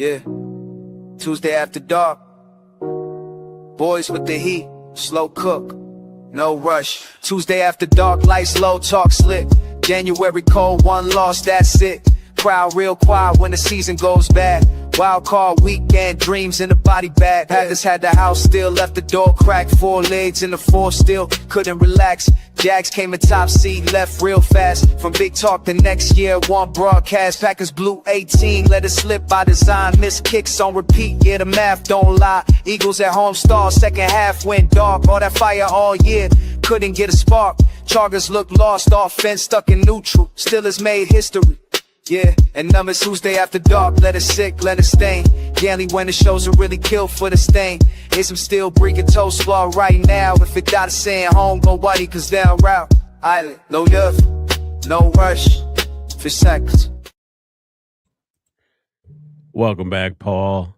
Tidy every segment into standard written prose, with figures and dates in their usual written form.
Yeah. Tuesday after dark. Boys with the heat, slow cook, no rush. Tuesday after dark, lights low, talk slick. January cold, one loss, that's it. Crowd real quiet when the season goes bad. Wild card weekend, dreams in the body bag. Panthers had the house still, left the door cracked. 4 legs in the 4 still, couldn't relax. Jags came in top seed, left real fast. From big talk the next year, one broadcast. Packers blew 18, let it slip by design. Missed kicks on repeat, yeah the math don't lie. Eagles at home stars, second half went dark. All that fire all year, couldn't get a spark. Chargers looked lost, offense stuck in neutral. Steelers made history. Yeah, and numbers Tuesday after dark, let it sick, let it stain. Daily when the shows are really killed for the stain. Here's some steel breaking toe slaw right now. If it got a saying home, go buddy, cause they're route. Island, no love, no rush, for seconds. Welcome back, Paul.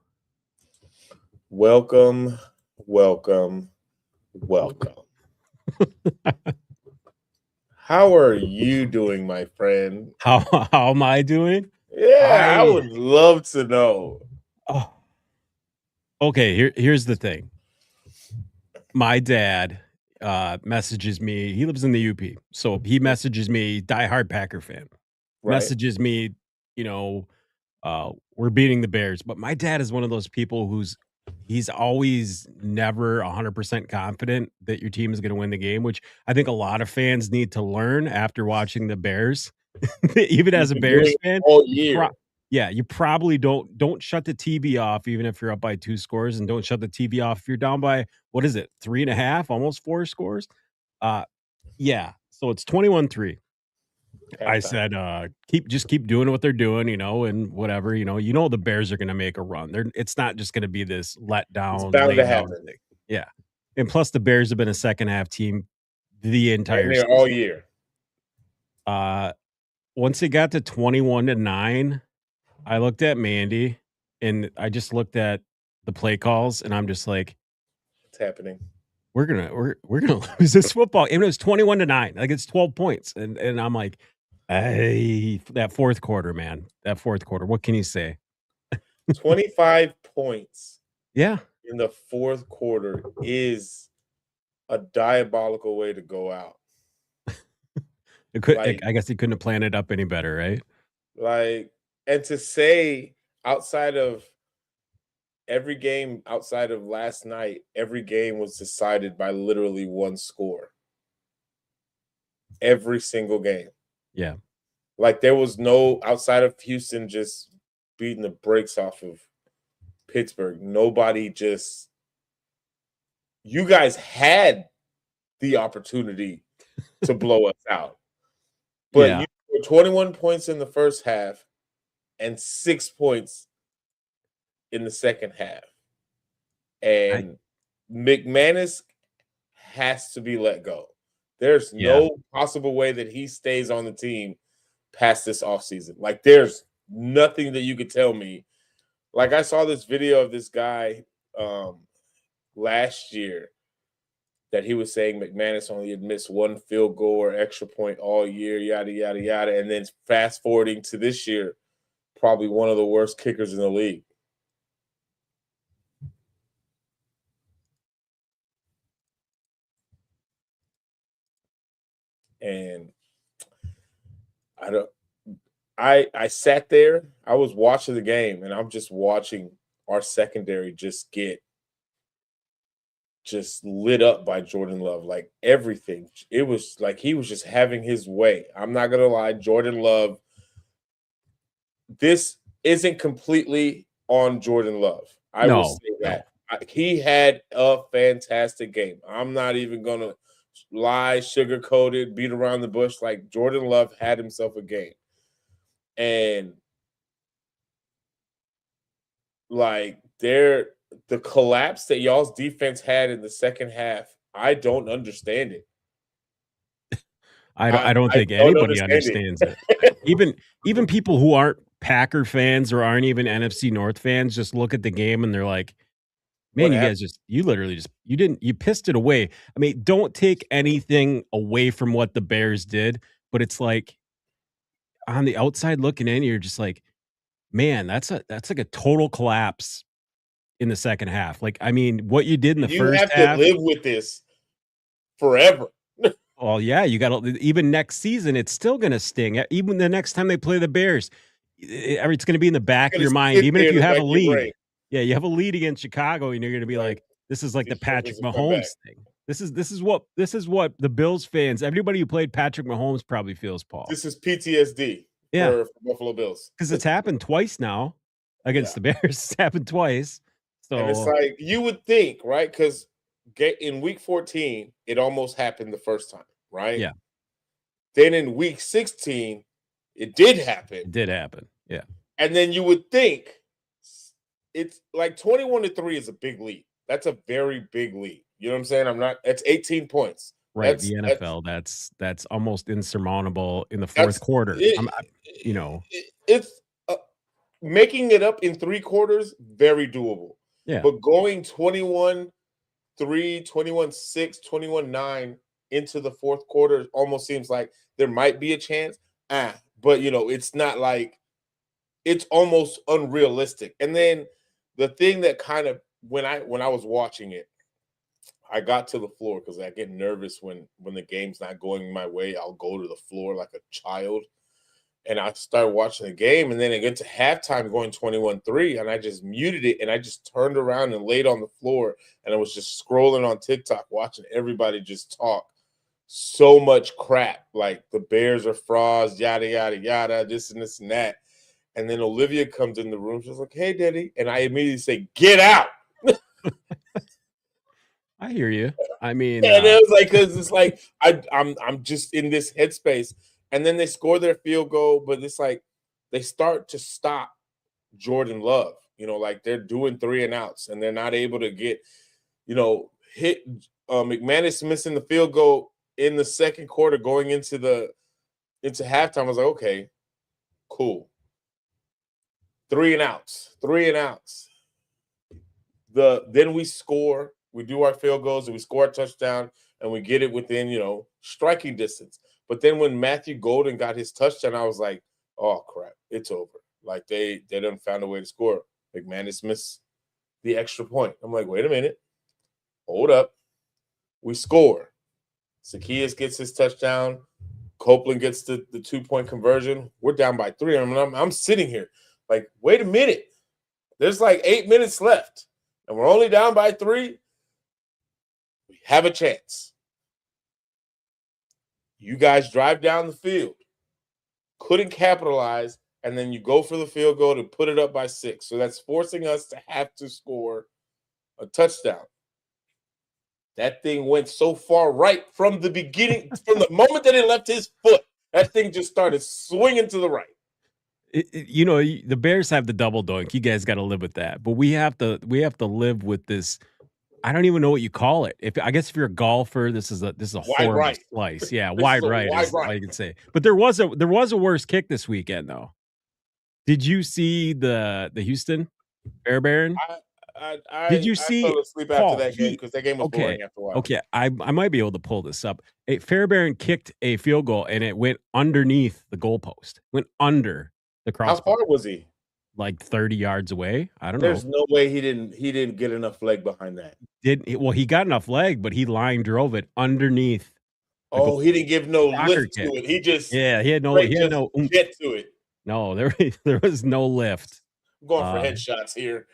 Welcome. How are you doing, my friend? How am I doing? Yeah, I would love to know. Oh, okay. Here's the thing. My dad messages me. He lives in the UP, so he messages me, diehard Packer fan. Right. Messages me, we're beating the Bears. But my dad is one of those people he's always never 100% confident that your team is going to win the game, which I think a lot of fans need to learn after watching the Bears. Even as a Bears fan, all year. You probably don't shut the TV off even if you're up by 2 scores, and don't shut the TV off if you're down by, what is it, 3.5, almost 4 scores. So it's 21-3. I said, keep doing what they're doing, and whatever, the Bears are going to make a run. It's not just going to be this letdown. It's bound to happen. Thing. Yeah. And plus the Bears have been a second half team the entire season. All year. Once it got to 21-9, I looked at Mandy and I just looked at the play calls and I'm just like, what's happening? We're gonna lose this football. And it was 21-9. Like, it's 12 points. And I'm like, hey, that fourth quarter, man. What can you say? 25 points. Yeah. In the fourth quarter is a diabolical way to go out. I guess he couldn't have planned it up any better, right? And to say outside of every game outside of last night, every game was decided by literally one score. Every single game. Yeah. There was no, outside of Houston just beating the brakes off of Pittsburgh, nobody just, you guys had the opportunity to blow us out. But you were 21 points in the first half and 6 points in the second half. And McManus has to be let go. There's no possible way that he stays on the team past this offseason. There's nothing that you could tell me. I saw this video of this guy last year that he was saying McManus only had missed 1 field goal or extra point all year, yada, yada, yada. And then fast forwarding to this year, probably one of the worst kickers in the league. And I sat there, I was watching the game, and I'm just watching our secondary just lit up by Jordan Love. Everything. It was like he was just having his way. I'm not going to lie, Jordan Love, this isn't completely on Jordan Love. I will say that. He had a fantastic game. I'm not even going to lie, sugarcoat it, beat around the bush. Jordan Love had himself a game. And the collapse that y'all's defense had in the second half, I don't understand it. I don't think anybody understands it. Even people who aren't Packer fans or aren't even NFC North fans just look at the game and they're like, man, you pissed it away. I mean, don't take anything away from what the Bears did, but it's like on the outside looking in, you're just like, man, that's like a total collapse in the second half. Like, I mean, what you did in the You first have to half. live with this forever. Well, yeah, you got to even next season, it's still going to sting. Even the next time they play the Bears, it's going to be in the back of Gonna your mind. sit Even there if in you the have back a of your brain. lead, yeah, you have a lead against Chicago, and you're going to be Right. like, this is like the These jokers Patrick will come back. Mahomes thing. This is what the Bills fans, everybody who played Patrick Mahomes probably feels, Paul. This is PTSD Yeah, for Buffalo Bills. because it's happened twice now against the Bears. It's happened twice. And it's So like you would think, right? Because in week 14, it almost happened the first time, right? yeah, Then in week 16, it did happen. it did happen. Yeah. And then you would think it's like 21-3 is a big lead. That's a very big lead. You know what I'm saying? It's 18 points. Right, the NFL, that's almost insurmountable in the fourth quarter. It's making it up in 3 quarters, very doable. Yeah. But going 21-3, 21-6, 21-9 into the fourth quarter almost seems like there might be a chance. But it's not like it's almost unrealistic. And then the thing that kind of when I was watching it, I got to the floor because I get nervous when the game's not going my way. I'll go to the floor like a child. And I started watching the game, and then I get to halftime going 21-3, and I just muted it, and I just turned around and laid on the floor, and I was just scrolling on TikTok, watching everybody just talk so much crap, like the Bears are frauds, yada, yada, yada, this and this and that. And then Olivia comes in the room. She's like, "Hey, Daddy." And I immediately say, "Get out." I hear you. I mean, and it was like, because it's like I'm just in this headspace. And then they score their field goal, but it's like they start to stop Jordan Love. Like they're doing 3 and outs, and they're not able to get, hit. McManus missing the field goal in the second quarter, going into halftime. I was like, okay, cool. 3 and outs. Then we score. We do our field goals, and we score a touchdown, and we get it within striking distance. But then when Matthew Golden got his touchdown, I was like, oh, crap, it's over. Like, they done found a way to score. McManus missed the extra point. I'm like, wait a minute. Hold up. We score. Zacchaeus gets his touchdown. Copeland gets the 2-point conversion. We're down by 3. I'm sitting here like, wait a minute. There's like 8 minutes left, and we're only down by 3. We have a chance. You guys drive down the field, couldn't capitalize, and then you go for the field goal to put it up by 6. So that's forcing us to have to score a touchdown. That thing went so far right from the beginning, from the moment that it left his foot, that thing just started swinging to the right. The Bears have the double doink. You guys got to live with that. But we have to live with this. I don't even know what you call it. I guess if you're a golfer, this is a horrible right. slice. Yeah, wide right wide is right. all you can say. But there was a worse kick this weekend though. Did you see the Houston Fairbairn? Did you see? I fell asleep after that game because that game was boring after a while. Okay, I might be able to pull this up. Fairbairn kicked a field goal and it went underneath the goalpost. Went under the crossbar. How far was he? Like 30 yards away. I don't know. There's no way he didn't get enough leg behind that. He got enough leg, but he line drove it underneath. Oh, he didn't give no lift to it. He just he had no get to it. No, there was no lift. I'm going for headshots here.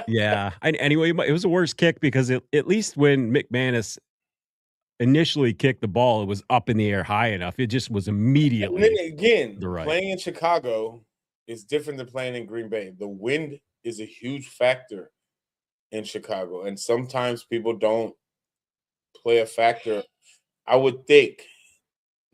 Yeah. Anyway, it was a worse kick because at least when McManus initially kicked the ball, it was up in the air high enough. It just was immediately. And then again, right. Playing in Chicago is different than playing in Green Bay. The wind is a huge factor in Chicago, and sometimes people don't play a factor. I would think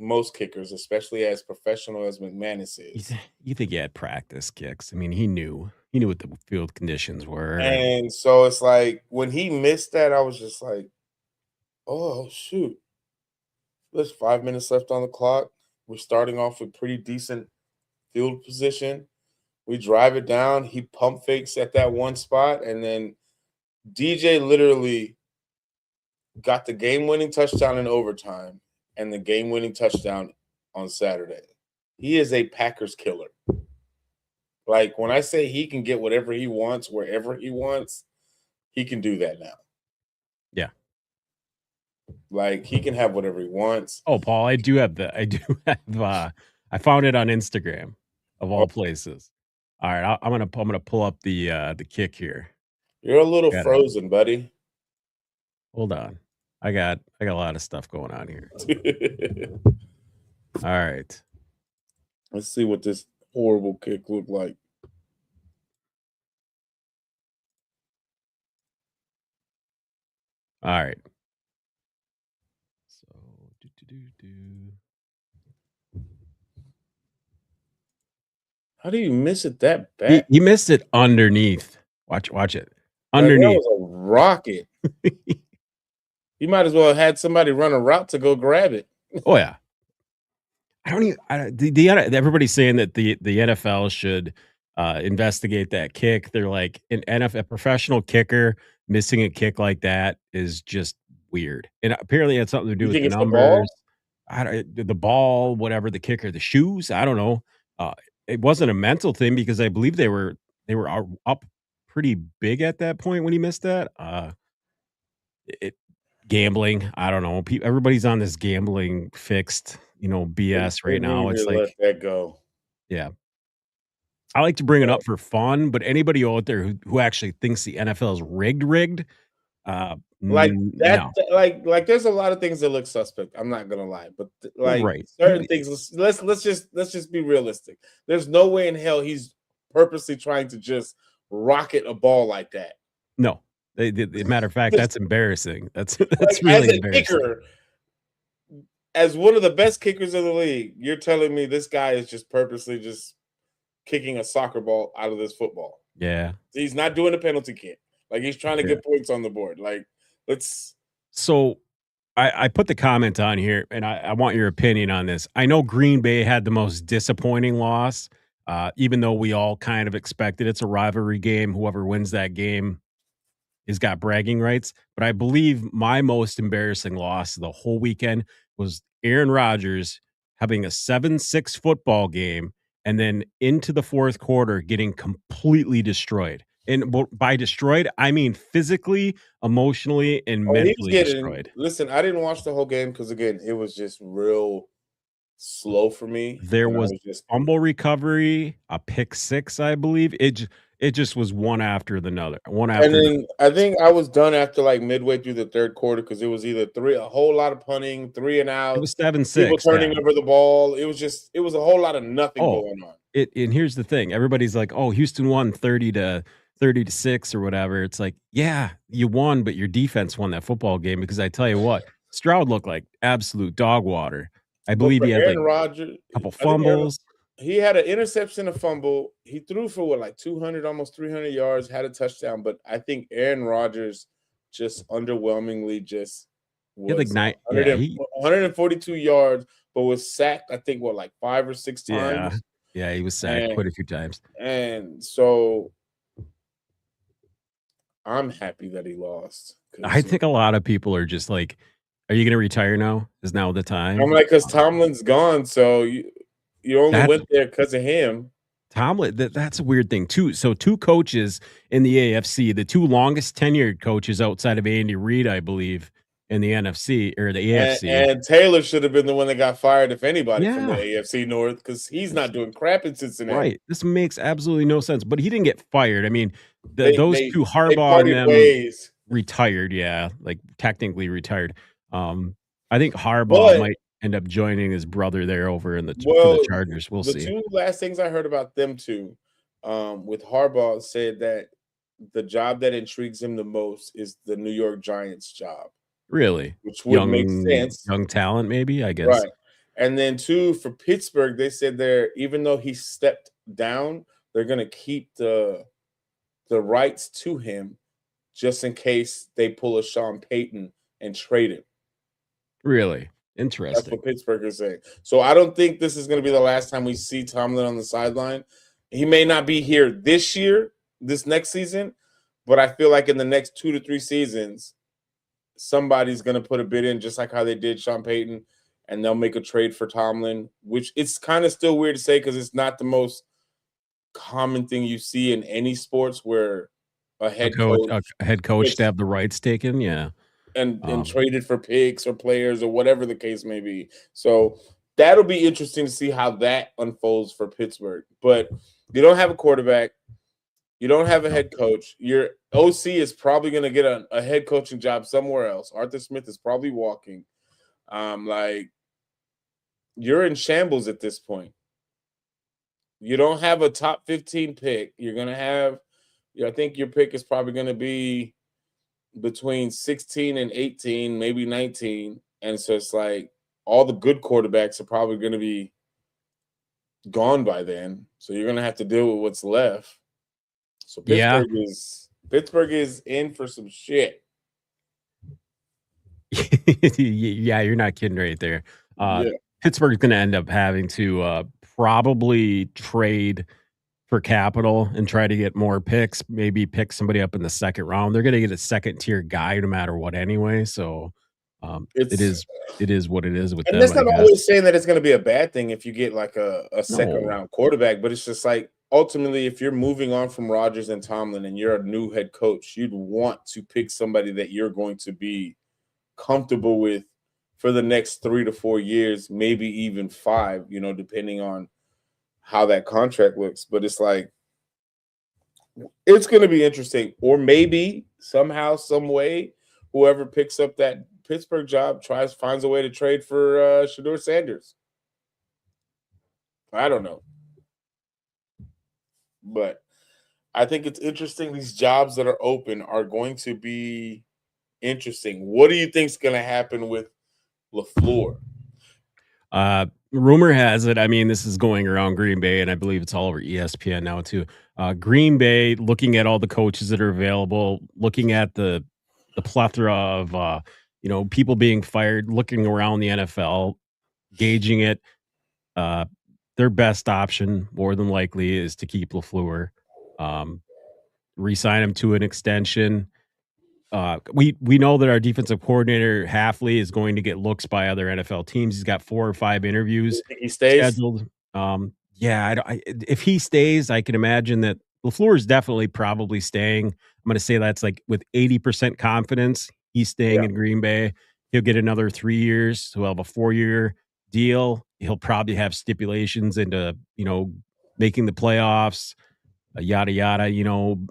most kickers, especially as professional as McManus is. You think he had practice kicks? I mean, he knew what the field conditions were. And so it's like when he missed that, I was just like, oh, shoot. There's 5 minutes left on the clock. We're starting off with pretty decent field position. We drive it down. He pump fakes at that one spot, and then DJ literally got the game-winning touchdown in overtime and the game-winning touchdown on Saturday. He is a Packers killer. Like when I say he can get whatever he wants, wherever he wants, he can do that now. Yeah. Like he can have whatever he wants. Oh, Paul, I do have I found it on Instagram of Oh, all places. All right, I'm gonna pull up the kick here. you're a little Got it. frozen, buddy. Hold on. I got a lot of stuff going on here. All right. Let's see what this horrible kick looked like. All right. So do. How do you miss it that bad? He missed it underneath. Watch it. Like, that Underneath. was a rocket. You might as well have had somebody run a route to go grab it. Oh yeah. I don't even. Everybody's saying that the NFL should investigate that kick. They're like a professional kicker missing a kick like that is just weird. And apparently, it had something to do You with think the it's the ball? numbers. The ball, whatever the kicker, the shoes. I don't know. It wasn't a mental thing because I believe they were up pretty big at that point when he missed that. It Gambling. I don't know. Everybody's on this gambling fixed, BS They right now. need It's to let like, that go. yeah, I like to bring it up for fun, but anybody out there who actually thinks the NFL is rigged, Like that, no, like there's a lot of things that look suspect. I'm not gonna lie, but like right? certain things. Let's just be realistic. There's no way in hell he's purposely trying to just rocket a ball like that. No, matter of fact, that's embarrassing. That's Like really as a embarrassing. kicker, as one of the best kickers in the league, you're telling me this guy is just purposely just kicking a soccer ball out of this football. Yeah. He's not doing a penalty kick. Like he's trying to Yeah. get points on the board. Like let's. So I put the comment on here, and I want your opinion on this. I know Green Bay had the most disappointing loss, even though we all kind of expected it's a rivalry game. Whoever wins that game has got bragging rights. But I believe my most embarrassing loss the whole weekend was Aaron Rodgers having a 7-6 football game and then into the fourth quarter getting completely destroyed. And by destroyed, I mean physically, emotionally, and Oh, he was mentally getting. destroyed. Listen, I didn't watch the whole game because again, it was just real slow for me, There and I was was just. fumble recovery, a pick six, I believe. It just was one after the another, one And after another. then I think I was done after like midway through the third quarter because it was either a whole lot of punting, 3 and It was outs, people 7-6, yeah. turning over the ball. It was a whole lot of nothing Oh, going on. and here's the thing. Everybody's like, "Oh, Houston won 30-6 or whatever." It's like, "Yeah, you won, but your defense won that football game because I tell you what, Stroud looked like absolute dog water. I But believe for he had like Aaron Rodgers, a couple I think fumbles. he had an interception, a fumble. He threw for what, like 200, almost 300 yards, had a touchdown. But I think Aaron Rodgers just underwhelmingly just He had like was 9 100 yeah, he 142 yards, but was sacked, I think, what, like 5 or 6 yeah. times. Yeah, he was sacked And quite a few times. and so I'm happy that he lost I because think a lot of people are just like, "Are you gonna retire now? Is now the I'm time?" like, because Tomlin's gone, so you only That's went there because of him. Tomlin, that's a weird thing too. So 2 coaches in the AFC, the 2 longest tenured coaches outside of Andy Reid, I believe, in the NFC or the AFC. And Taylor should have been the one that got fired, if anybody, from the Yeah, AFC North, because he's not doing crap in Cincinnati. right. This makes absolutely no sense, but he didn't get fired. I mean, They those they 2, they Harbaugh and parted them, ways, retired, yeah, like, technically retired. I think Harbaugh but might end up joining his brother there over in for the well, Chargers. We'll the see. 2 last things I heard about them 2, with Harbaugh said that the job that intrigues him the most is the New York Giants job, Really? which would make sense. Young talent, maybe, I guess. Right. And then 2, for Pittsburgh, they said even though he stepped down, they're gonna keep the rights to him just in case they pull a Sean Payton and trade him. Really? That's Interesting. what Pittsburgh is saying. So I don't think this is going to be the last time we see Tomlin on the sideline. He may not be here this year, this next season, but I feel like in the next 2 to 3 seasons, somebody's going to put a bid in, just like how they did Sean Payton, and they'll make a trade for Tomlin, which it's kind of still weird to say because it's not the most common thing you see in any sports where a A head coach, coach a head coach to gets have the rights taken. Yeah. and Um, traded for picks or players or whatever the case may be. So that'll be interesting to see how that unfolds for Pittsburgh. But you don't have a quarterback, you don't have a no. head coach. Your OC is probably going to get a head coaching job somewhere else. Arthur Smith is probably walking. Like you're in shambles at this point. You don't have a top 15 pick. You're going to have, I think your pick is probably going to be between 16 and 18, maybe 19. And so it's like all the good quarterbacks are probably going to be gone by then. So you're going to have to deal with what's left. So Yeah. Pittsburgh is in for some shit. Yeah, you're not kidding right there. Uh, Yeah. Pittsburgh's going to end up having to probably trade for capital and try to get more picks, maybe pick somebody up in the second round. They're going to get a second tier guy no matter what anyway. So it It's is what it is with and them, that's I not guess. always saying that it's going to be a bad thing if you get like a second No. round quarterback, but it's just like ultimately, if you're moving on from Rodgers and Tomlin and you're a new head coach, you'd want to pick somebody that you're going to be comfortable with for the next 3 to 4 years, maybe even 5, depending on how that contract looks. But it's like, it's going to be interesting. Or maybe somehow, some way, whoever picks up that Pittsburgh job finds a way to trade for Shador Sanders. I don't know. But I think it's interesting. These jobs that are open are going to be interesting. What do you think is going to happen with LaFleur? Rumor has it, I mean, this is going around Green Bay, and I believe it's all over ESPN now too. Green Bay, looking at all the coaches that are available, looking at the plethora of people being fired, looking around the NFL, gauging it. Uh, their best option, more than likely, is to keep LaFleur, um, re-sign him to an extension. We know that our defensive coordinator Halfley is going to get looks by other NFL teams. He's got 4 or 5 Do interviews you think he stays? scheduled. Yeah, if he stays, I can imagine that LaFleur is definitely probably staying. I'm going to say that's like with 80% confidence he's staying Yeah, in Green Bay. He'll get another 3 years. So he'll have a 4-year deal. He'll probably have stipulations into making the playoffs, yada yada.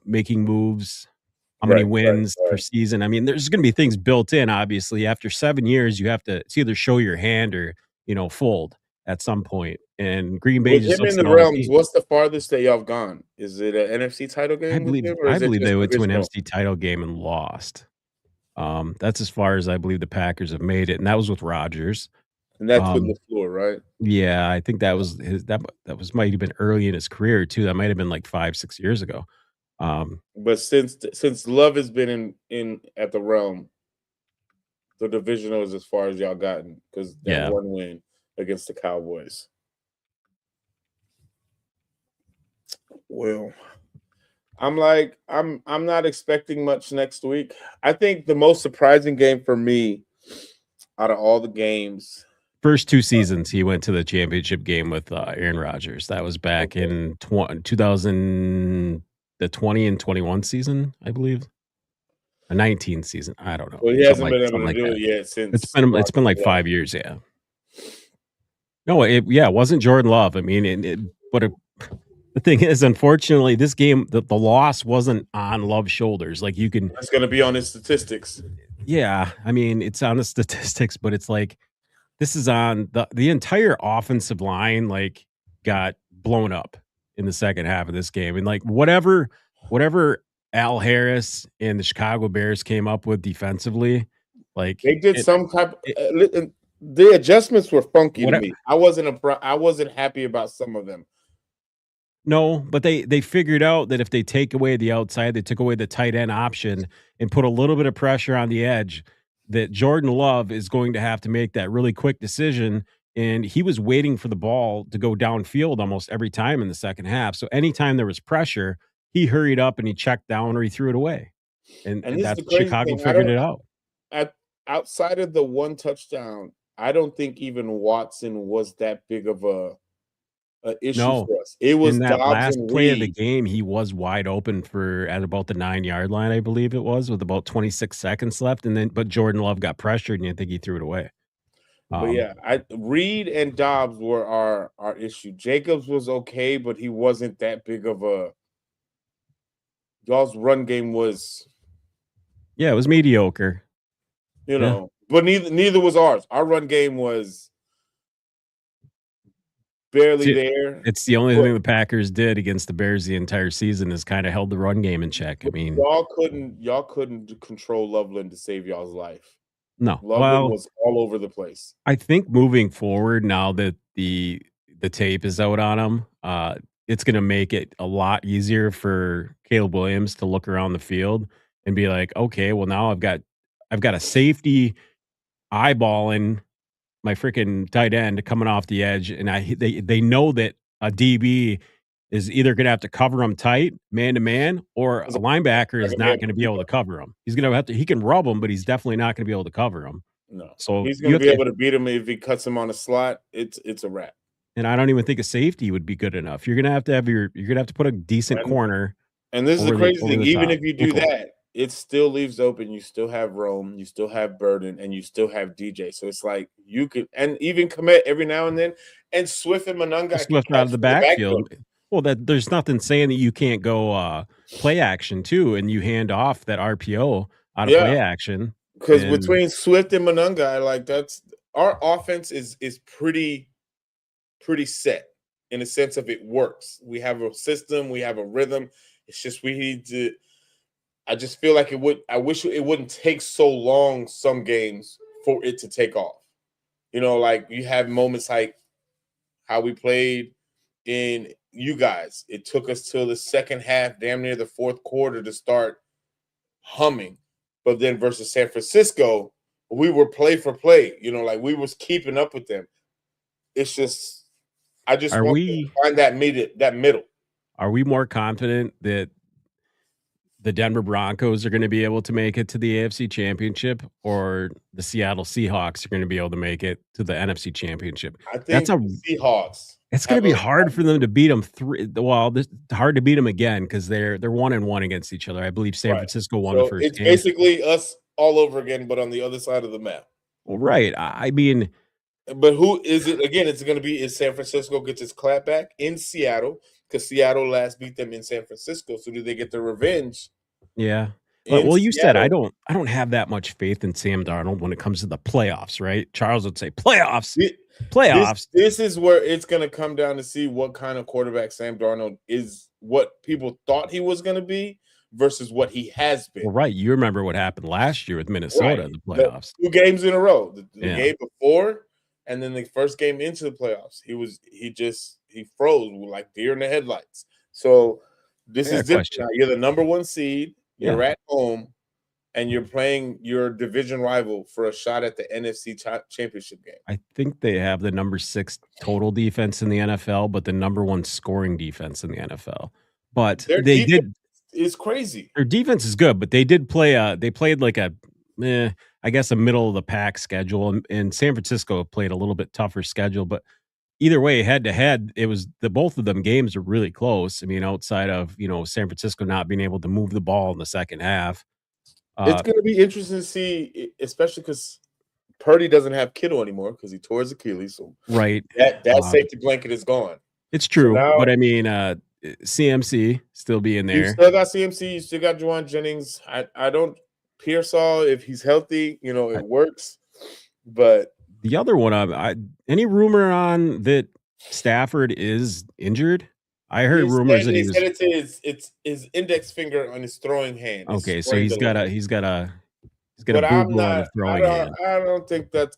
Making moves, how many right, wins per right. season? I mean, there's going to be things built in. Obviously, after 7 years, you have to it's either show your hand or fold at some point. And Green Bay With just him in looks the at all the realms, teams. what's the farthest that y'all have gone? Is it an NFC title I game with believe him, or I is it believe they just went to an divisional? NFC title game and lost. That's as far as I believe the Packers have made it, and that was with Rodgers. And that's with Um, LaFleur, right? yeah, I think that was that was might have been early in his career too. That might have been like 5, 6 years ago. Um, But since Love has been in at the realm, the divisional is as far as y'all gotten because that yeah, one win against the Cowboys. Well, I'm not expecting much next week. I think the most surprising game for me out of all the games. first 2 seasons he went to the championship game with Aaron Rodgers. That was back Okay. in 2000, the 20 and 21 season, I believe. A 19 season. I don't know. Well, he Something hasn't like been able something to like do that. it yet It's since been it's been Rodgers like left. 5 years, yeah. No, it wasn't Jordan Love. I mean, the thing is, unfortunately, this game, the loss wasn't on Love's shoulders. Like you can, That's going to be on his statistics. yeah. I mean, it's on the statistics, but it's like this is on the entire offensive line. Like got blown up in the second half of this game, and like whatever Al Harris and the Chicago Bears came up with defensively, like They did it, some type. it The adjustments were funky to whatever. me. I wasn't happy about some of them. No, but they figured out that if they take away the outside, they took away the tight end option and put a little bit of pressure on the edge, that Jordan Love is going to have to make that really quick decision. And he was waiting for the ball to go downfield almost every time in the second half. So anytime there was pressure, he hurried up and he checked down or he threw it away. And And this is that's the crazy Chicago thing. I figured don't it out. at outside of the one touchdown. I don't think even Watson was that big of an issue No. for us. It was In that Dobbs last and play of the Reed. game, he was wide open for at about the 9-yard line, I believe it was, with about 26 seconds left, and then but Jordan Love got pressured, and I think he threw it away. But yeah, Reed and Dobbs were our issue. Jacobs was okay, but he wasn't that big of a. Y'all's run game was, Yeah, it was mediocre. Yeah. but neither was ours. Our run game was barely See, there. it's the only But thing the Packers did against the Bears the entire season is kinda held the run game in check. I mean, y'all couldn't control Loveland to save y'all's life. no. Loveland Well, was all over the place. I think moving forward now that the tape is out on him, it's gonna make it a lot easier for Caleb Williams to look around the field and be like, "Okay, well, now I've got a safety eyeballing my freaking tight end coming off the edge, and they know that a DB is either gonna have to cover him tight, man to man, or a 'Cause linebacker I'm is not gonna be not able gonna to be keep able to up. cover him. He's gonna have to he can rub him, but he's definitely not gonna be able to cover him. No, So he's you gonna have be to able to beat him if he cuts him on a slot. It's a wrap. and I don't even think a safety would be good enough. You're gonna have to put a decent And corner and this is the crazy over thing. the Even top, if you do nickel. that, it still leaves open. You still have Rome, you still have Burden, and you still have DJ. So it's like you could, and even commit every now and then. And Swift and Monunga can Swift out catch of the from the backfield. backfield. Well, that there's nothing saying that you can't go, play action too, and you hand off that RPO out of Yeah, play action, because and between Swift and Monunga, like that's our offense is pretty set in the sense of it works. We have a system, we have a rhythm. It's just we need to. I just feel like it would. I wish it wouldn't take so long some games for it to take off. Like you have moments like how we played in you guys. It took us till the second half, damn near the fourth quarter, to start humming. But then versus San Francisco, we were play for play. Like we was keeping up with them. It's just I just are want to we find that middle. are we more confident that the Denver Broncos are gonna be able to make it to the AFC Championship, or the Seattle Seahawks are gonna be able to make it to the NFC Championship? I That's think a the Seahawks It's gonna have be a hard for them to beat them 3 well, this hard to beat them again because they're 1-1 against each other. I believe San right. Francisco won the So first it's game. basically us all over again, but on the other side of the map. Well, right. I mean, But who is it again? It's going to be is San Francisco gets its clap back in Seattle because Seattle last beat them in San Francisco. So do they get their revenge yeah. But in well, you said Seattle? I don't have that much faith in Sam Darnold when it comes to the playoffs, right? Charles would say, "Playoffs? Thi- This Playoffs?" this is where it's going to come down to see what kind of quarterback Sam Darnold is, what people thought he was going to be versus what he has been. Well, right. You remember what happened last year with Minnesota Right. in the The playoffs. 2 games in a row. The Yeah. game before and then the first game into the playoffs. He froze like deer in the headlights. So I this got is a different question. now. You're the number 1 seed, Yeah. you're at home, and you're playing your division rival for a shot at the NFC championship game. I think they have the number 6 total defense in the NFL, but the number 1 scoring defense in the NFL. But Their they defense did is crazy. their defense is good, but they played like a, I guess a middle of the pack schedule, and San Francisco played a little bit tougher schedule, but either way, head to head, it was the both of them games are really close. I mean, outside of, San Francisco not being able to move the ball in the second half. It's Uh, going to be interesting to see, especially because Purdy doesn't have Kittle anymore because he tore his Achilles. So right. that Um, safety blanket is gone. it's So true, now but I mean, CMC still being you there. still got CMC, you still got Juwan Jennings. I don't Pearsall, if he's healthy, it works. But The other one, any rumor on that Stafford is injured? I heard rumors that he they was said it's his index finger on his throwing hand is okay. So sprained a little. he's got a But boo I'm boo on the not. throwing hand. I don't think that's.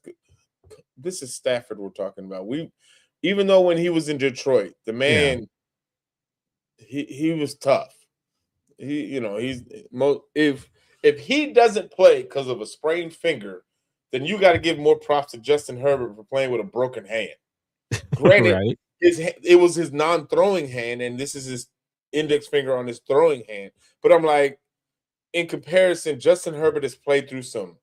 This is Stafford we're talking about. Even though when he was in Detroit, the Yeah, man he was tough. He's if he doesn't play because of a sprained finger, then you got to give more props to Justin Herbert for playing with a broken hand. Granted, right. it was his non-throwing hand, and this is his index finger on his throwing hand. But I'm like, in comparison, Justin Herbert has played through some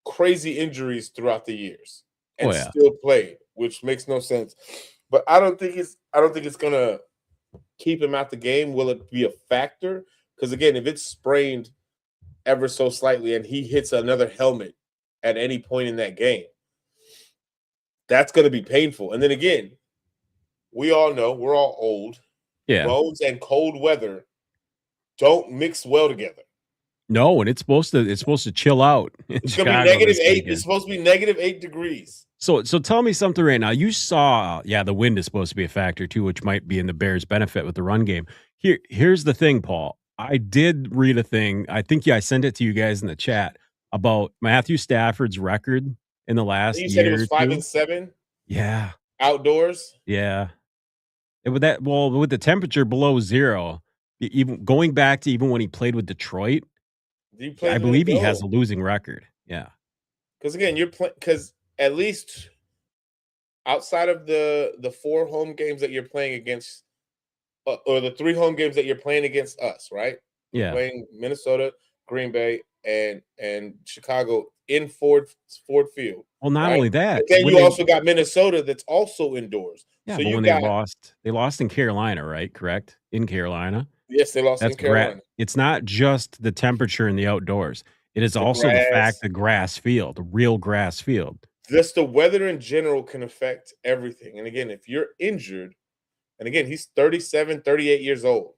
crazy injuries throughout the years Oh and yeah, still played, which makes no sense. But I don't think it's gonna keep him out the game. Will it be a factor? Because again, if it's sprained ever so slightly and he hits another helmet at any point in that game, that's going to be painful. And then again, we all know we're all old. Yeah. Bones and cold weather don't mix well together. No, and it's supposed to chill out. It's going to be -8. It's supposed to be -8 degrees. So tell me something right now. You saw, the wind is supposed to be a factor too, which might be in the Bears' benefit with the run game. Here's the thing, Paul. I did read a thing. I think I sent it to you guys in the chat about Matthew Stafford's record in the last year. You said it was 5-7. Yeah, outdoors. Yeah, with the temperature below zero, even going back to even when he played with Detroit, I believe he has a losing record. Yeah, because again, you're playing because at least outside of the 4 home games that you're playing against, or the 3 home games that you're playing against us, right? Yeah, you're playing Minnesota, Green Bay, and Chicago in Ford Field. Well, not only that, but then you also got Minnesota that's also indoors. Yeah, so but when they lost in Carolina, right? Correct? In Carolina. Yes, they lost in Carolina. It's not just the temperature in the outdoors. It is also the fact the grass field, the real grass field. Just the weather in general can affect everything. And again, if you're injured, and again, he's 37, 38 years old.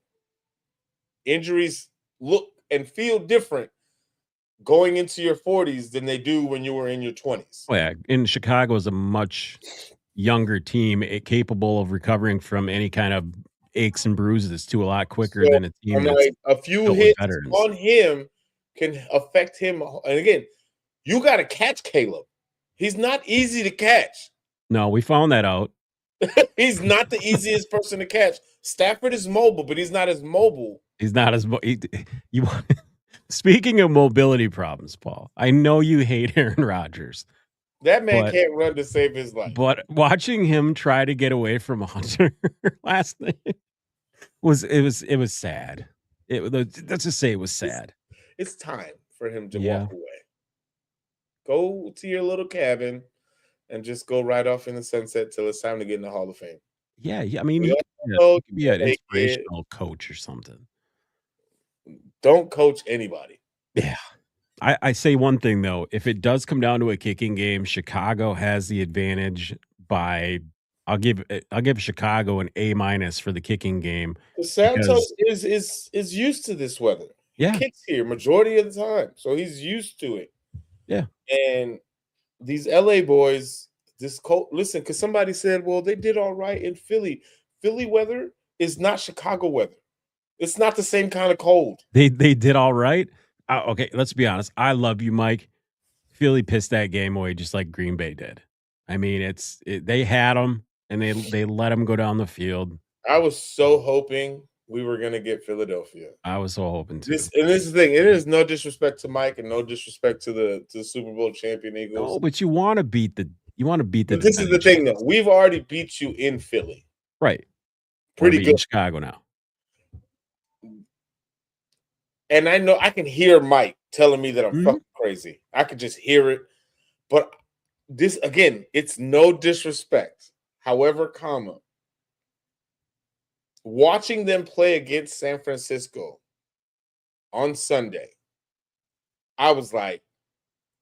Injuries look and feel different going into your 40s than they do when you were in your 20s. Oh, yeah. In Chicago is a much younger team, capable of recovering from any kind of aches and bruises to a lot quicker than a team that's a few hits on him can affect him. And again, you got to catch Caleb. He's not easy to catch. No, we found that out. He's not the easiest person to catch. Stafford is mobile, but he's not as mobile. He's not as Speaking of mobility problems, Paul, I know you hate Aaron Rodgers. That man can't run to save his life. But watching him try to get away from Hunter last night was sad. Let's just say it was sad. It's time for him to walk away. Go to your little cabin and just go right off in the sunset till it's time to get in the Hall of Fame. Yeah. I mean, he could be an inspirational coach or something. Don't coach anybody. Yeah. I say one thing, though. If it does come down to a kicking game, Chicago has the advantage by I'll give Chicago an A- for the kicking game. Santos is used to this weather. He kicks here majority of the time, so he's used to it. Yeah. And these LA boys, this cold. Listen, because somebody said, well, they did all right in Philly. Philly weather is not Chicago weather. It's not the same kind of cold. They did all right. Okay, let's be honest. I love you, Mike. Philly pissed that game away just like Green Bay did. I mean, they had them and they let them go down the field. I was so hoping we were going to get Philadelphia. I was so hoping to. This is the thing. It is no disrespect to Mike and no disrespect to the Super Bowl champion Eagles. No, but you want to beat the. But this is the thing, though. We've already beat you in Philly, right? Pretty good. Chicago now. And I know I can hear Mike telling me that I'm fucking crazy. I could just hear it. But this, again, it's no disrespect. However, watching them play against San Francisco on Sunday, I was like,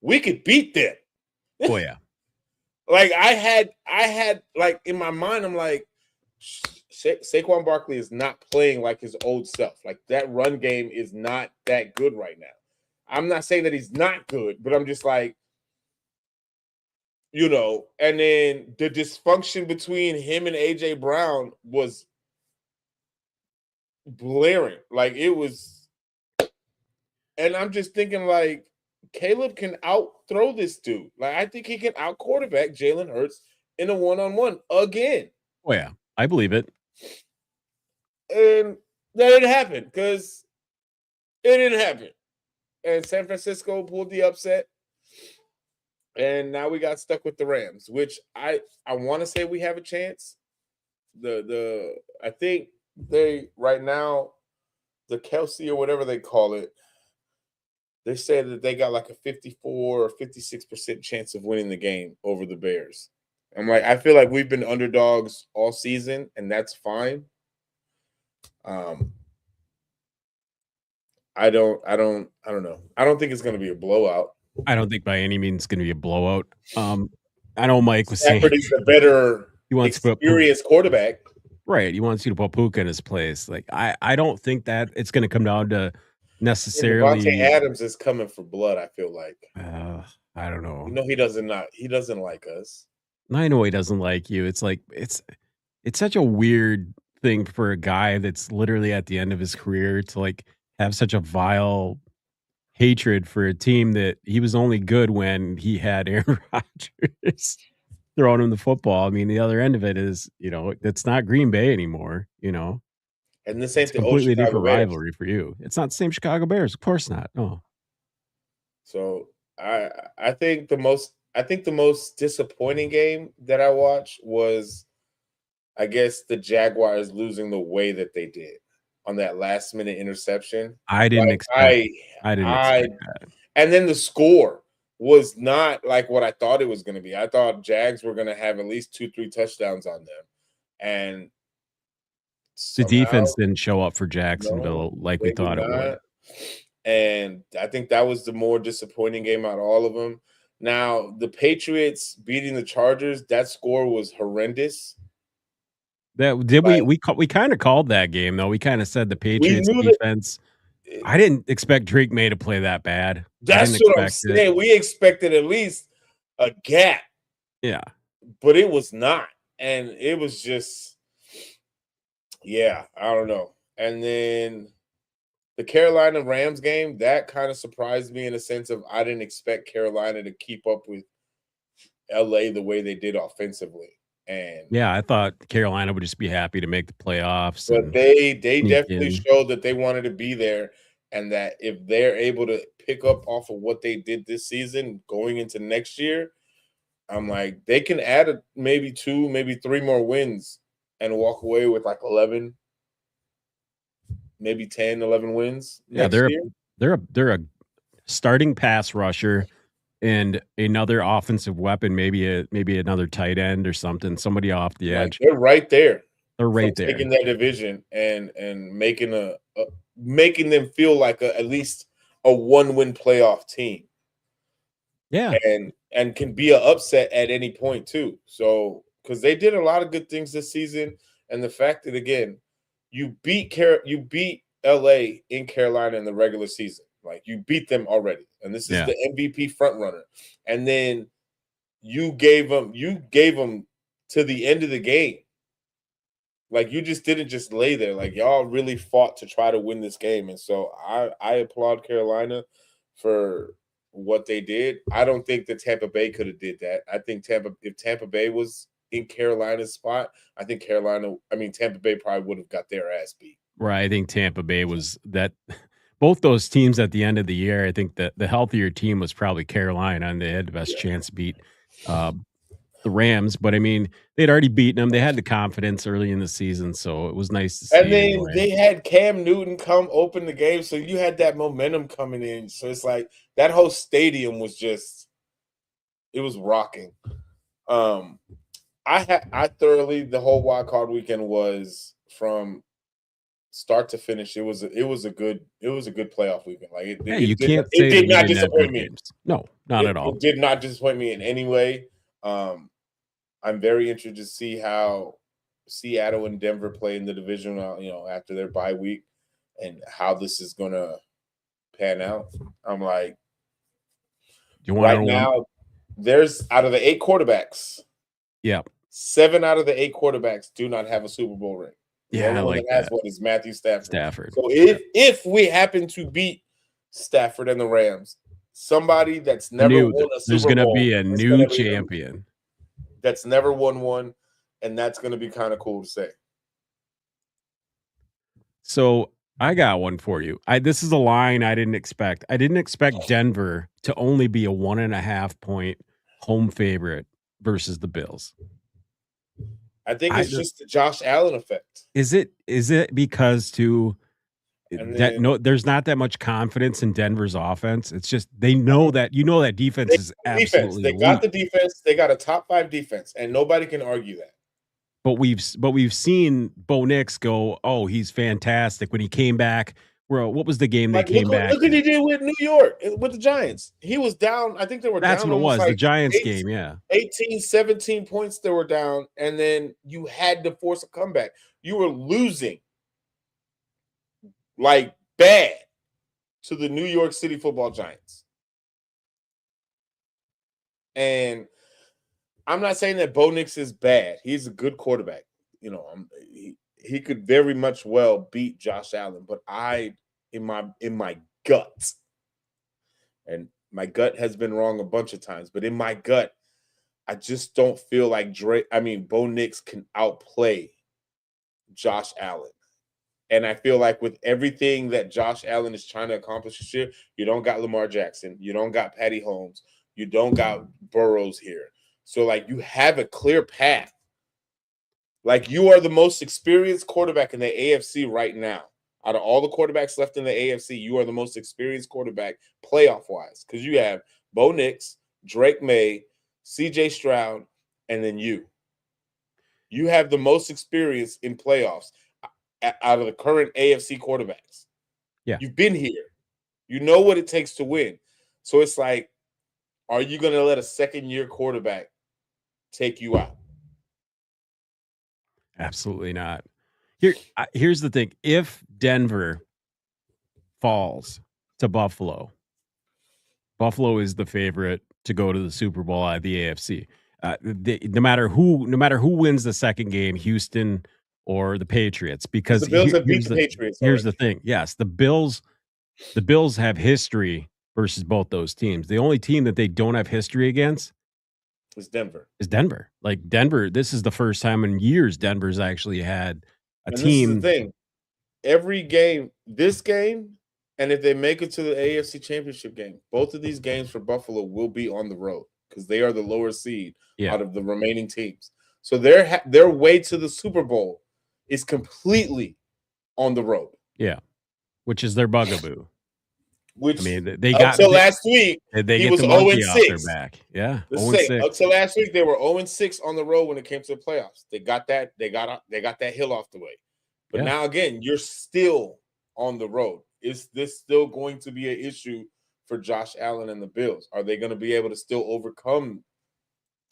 we could beat them. Oh, yeah. Like I had like in my mind, I'm like, Saquon Barkley is not playing like his old self. Like that run game is not that good right now. I'm not saying that he's not good, but I'm just like, and then the dysfunction between him and AJ Brown was blaring. Like it was, and I'm just thinking like Caleb can out-throw this dude. Like I think he can out-quarterback Jalen Hurts in a one-on-one again. Oh, yeah. I believe it. And that didn't happen because it didn't happen. And San Francisco pulled the upset. And now we got stuck with the Rams, which I want to say we have a chance. I think they right now, the Kelsey or whatever they call it, they say that they got like a 54 or 56% chance of winning the game over the Bears. I'm like, I feel like we've been underdogs all season, and that's fine. I don't know. I don't think it's going to be a blowout. I don't think by any means it's going to be a blowout. I know Mike was saying Stafford is the better he wants to put experienced quarterback. Right. He wants you to put Puka in his place. Like, I don't think that it's going to come down to necessarily. Devontae Adams is coming for blood, I feel like. I don't know. You know, he doesn't like us. I know he doesn't like you. It's like it's such a weird thing for a guy that's literally at the end of his career to like have such a vile hatred for a team that he was only good when he had Aaron Rodgers throwing him the football. I mean, the other end of it is, it's not Green Bay anymore, And this ain't it's a the completely Chicago different Bears. rivalry for you. It's not the same Chicago Bears. Of course not. No. So I think the most disappointing game that I watched was, I guess, the Jaguars losing the way that they did on that last minute interception. I didn't expect that. And then the score was not like what I thought it was going to be. I thought Jags were going to have at least 2-3 touchdowns on them. And the defense didn't show up for Jacksonville like we thought it would. And I think that was the more disappointing game out of all of them. Now, the Patriots beating the Chargers, that score was horrendous. We kind of called that game, though. We kind of said the Patriots defense. I didn't expect Drake May to play that bad. That's what I'm saying. We expected at least a gap. Yeah. But it was not. And it was just, I don't know. And then the Carolina Rams game, that kind of surprised me in a sense of I didn't expect Carolina to keep up with LA the way they did offensively. And yeah, I thought Carolina would just be happy to make the playoffs. But they definitely showed that they wanted to be there, and that if they're able to pick up off of what they did this season going into next year, I'm like, they can add maybe 2, maybe 3 more wins and walk away with like 11, maybe 10, 11 wins. Yeah, they're a starting pass rusher and another offensive weapon, maybe another tight end or something, somebody off the edge. They're right there. They're right there, taking that division and making making them feel like at least a 1-win playoff team. Yeah, and can be an upset at any point too. So because they did a lot of good things this season, and the fact that again you beat LA in Carolina in the regular season. Like, you beat them already, and this is the MVP front runner. And then you gave them to the end of the game. Like, you just didn't just lay there. Like, y'all really fought to try to win this game. And so I applaud Carolina for what they did. I don't think that Tampa Bay could have did that. I think if Tampa Bay was in Carolina's spot, I think Tampa Bay probably would have got their ass beat. Right. I think Tampa Bay was that. Both those teams at the end of the year, I think that the healthier team was probably Carolina, and they had the best chance to beat the Rams. But I mean, they'd already beaten them. They had the confidence early in the season, so it was nice to see. And then they had Cam Newton come open the game, so you had that momentum coming in. So it's like that whole stadium was it was rocking. I thoroughly, the whole wild card weekend was from start to finish. It was a good playoff weekend. Like, it did not disappoint me. No, not at all. It did not disappoint me in any way. I'm very interested to see how Seattle and Denver play in the divisional, after their bye week, and how this is gonna pan out. I'm like, right now, there's out of the 8 quarterbacks, 7 out of the 8 quarterbacks do not have a Super Bowl ring. Yeah, I like that. What is Matthew Stafford. So if we happen to beat Stafford and the Rams, somebody that's never won a Super Bowl, there's going to be a new champion that's never won one, and that's going to be kind of cool to say. So I got one for you. This is a line I didn't expect. I didn't expect Denver to only be a 1.5 point home favorite versus the Bills. I think it's just the Josh Allen effect. Is it because And that then there's not that much confidence in Denver's offense. It's just they know that that defense is defense, absolutely they got elite. the defense. They got a top 5 defense, and nobody can argue that. But we've seen Bo Nix go, oh, he's fantastic when he came back. What was the game they Like, came back? look what he did with New York, with the Giants. He was down. I think they were That's down what it almost was. The like Giants game, yeah. 18, 17 points they were down, and then you had to force a comeback. You were losing like bad to the New York City Football Giants. And I'm not saying that Bo Nix is bad. He's a good quarterback. You know, he could very much well beat Josh Allen, but in my gut, and my gut has been wrong a bunch of times, but in my gut, I just don't feel like Bo Nix can outplay Josh Allen. And I feel like with everything that Josh Allen is trying to accomplish this year, you don't got Lamar Jackson, you don't got Patty Holmes, you don't got Burrows here. So, like, you have a clear path. Like, you are the most experienced quarterback in the AFC right now. Out of all the quarterbacks left in the AFC, you are the most experienced quarterback playoff-wise because you have Bo Nix, Drake May, C.J. Stroud, and then you. You have the most experience in playoffs out of the current AFC quarterbacks. Yeah. You've been here. You know what it takes to win. So it's like, are you going to let a second-year quarterback take you out? Absolutely not. Here's the thing. If Denver falls to Buffalo is the favorite to go to the Super Bowl out of the AFC. No matter who wins the second game, Houston or the Patriots, because the Bills have beat the Patriots. Here's the thing. Yes, the Bills have history versus both those teams. The only team that they don't have history against is Denver. Like, Denver, this is the first time in years Denver's actually had a team. This is the thing. Every game, this game, and if they make it to the AFC Championship game, both of these games for Buffalo will be on the road because they are the lower seed out of the remaining teams. So their way to the Super Bowl is completely on the road. Yeah, which is their bugaboo. Which, I mean, they got until last week, he was 0-6 off their back. Yeah, 0-6. Until last week, they were 0-6 on the road when it came to the playoffs. They got that hill off the way. But now again, you're still on the road. Is this still going to be an issue for Josh Allen and the Bills? Are they going to be able to still overcome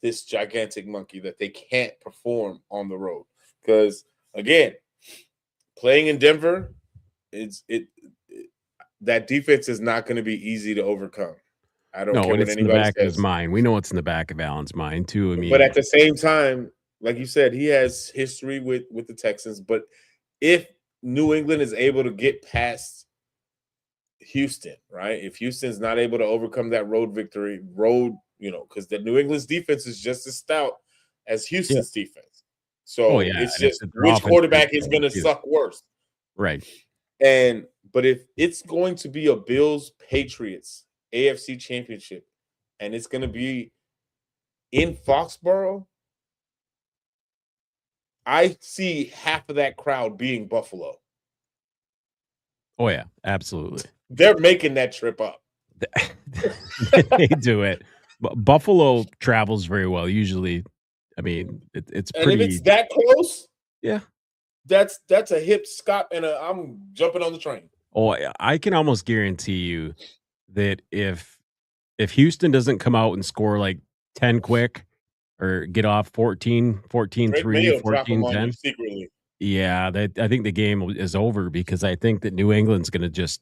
this gigantic monkey that they can't perform on the road? Because again, playing in Denver, that defense is not going to be easy to overcome. I don't care what it's in the back of his mind. We know it's in the back of Allen's mind too. I mean, but at the same time, like you said, he has history with the Texans. But if New England is able to get past Houston, right? If Houston's not able to overcome that road victory, because the New England's defense is just as stout as Houston's defense. So it's just which quarterback is going to suck worse. Right. But if it's going to be a Bills-Patriots AFC Championship and it's going to be in Foxborough, I see half of that crowd being Buffalo. Oh, yeah, absolutely. They're making that trip up. They do it. But Buffalo travels very well. Usually, I mean, it's pretty. And if it's that close, yeah, that's a hip scot and I'm jumping on the train. Oh, I can almost guarantee you that if Houston doesn't come out and score like 10 quick or get off 14-3, 14-10 secretly. Yeah, I think the game is over because I think that New England's going to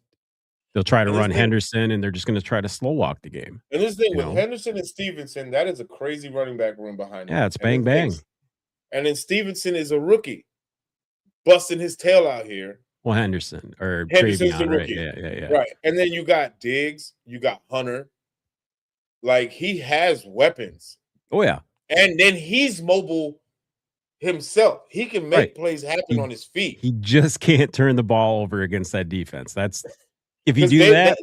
they'll try to run Henderson and they're just going to try to slow walk the game. And this thing with Henderson and Stevenson, that is a crazy running back room behind him. Yeah, it's bang, bang. And then Stevenson is a rookie busting his tail out here. Well, Henderson's the rookie. Right? Yeah. Right. And then you got Diggs, you got Hunter. Like, he has weapons. Oh, yeah. And then he's mobile himself. He can make plays happen on his feet. He just can't turn the ball over against that defense. That's if you do that.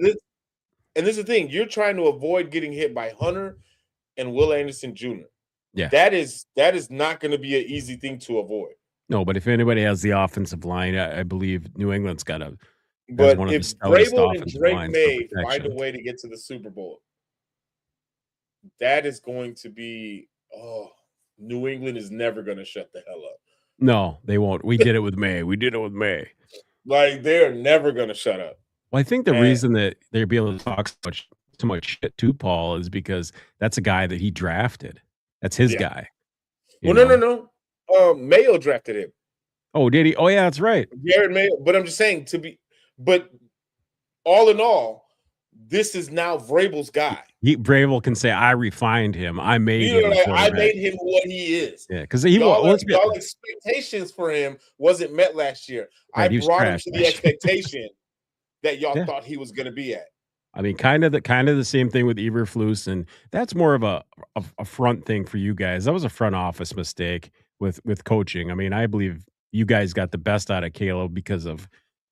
And this is the thing. You're trying to avoid getting hit by Hunter and Will Anderson Jr. Yeah. That is not going to be an easy thing to avoid. No, but if anybody has the offensive line, I believe New England's got a But one of the if stoutest Vrabel and offensive Drake lines for May find a protection. way to get to the Super Bowl, that is going to be New England is never going to shut the hell up. No, they won't. We did it with May. We did it with May. Like they're never going to shut up. Well, I think the And- reason that they'd be able to talk so much shit to Paul is because that's a guy that he drafted. That's his guy. Well, no. Mayo drafted him. Oh, did he? Oh, yeah, that's right. Jared Mayo. But I'm just saying but all in all, this is now Vrabel's guy. Vrabel can say, I refined him. I made him. Like, I made him what he is. Yeah, because y'all expectations for him wasn't met last year. Right, I brought him to the expectation that y'all thought he was going to be at. I mean, kind of the same thing with Eberflus, and that's more of a front thing for you guys. That was a front office mistake with coaching. I mean, I believe you guys got the best out of Caleb because of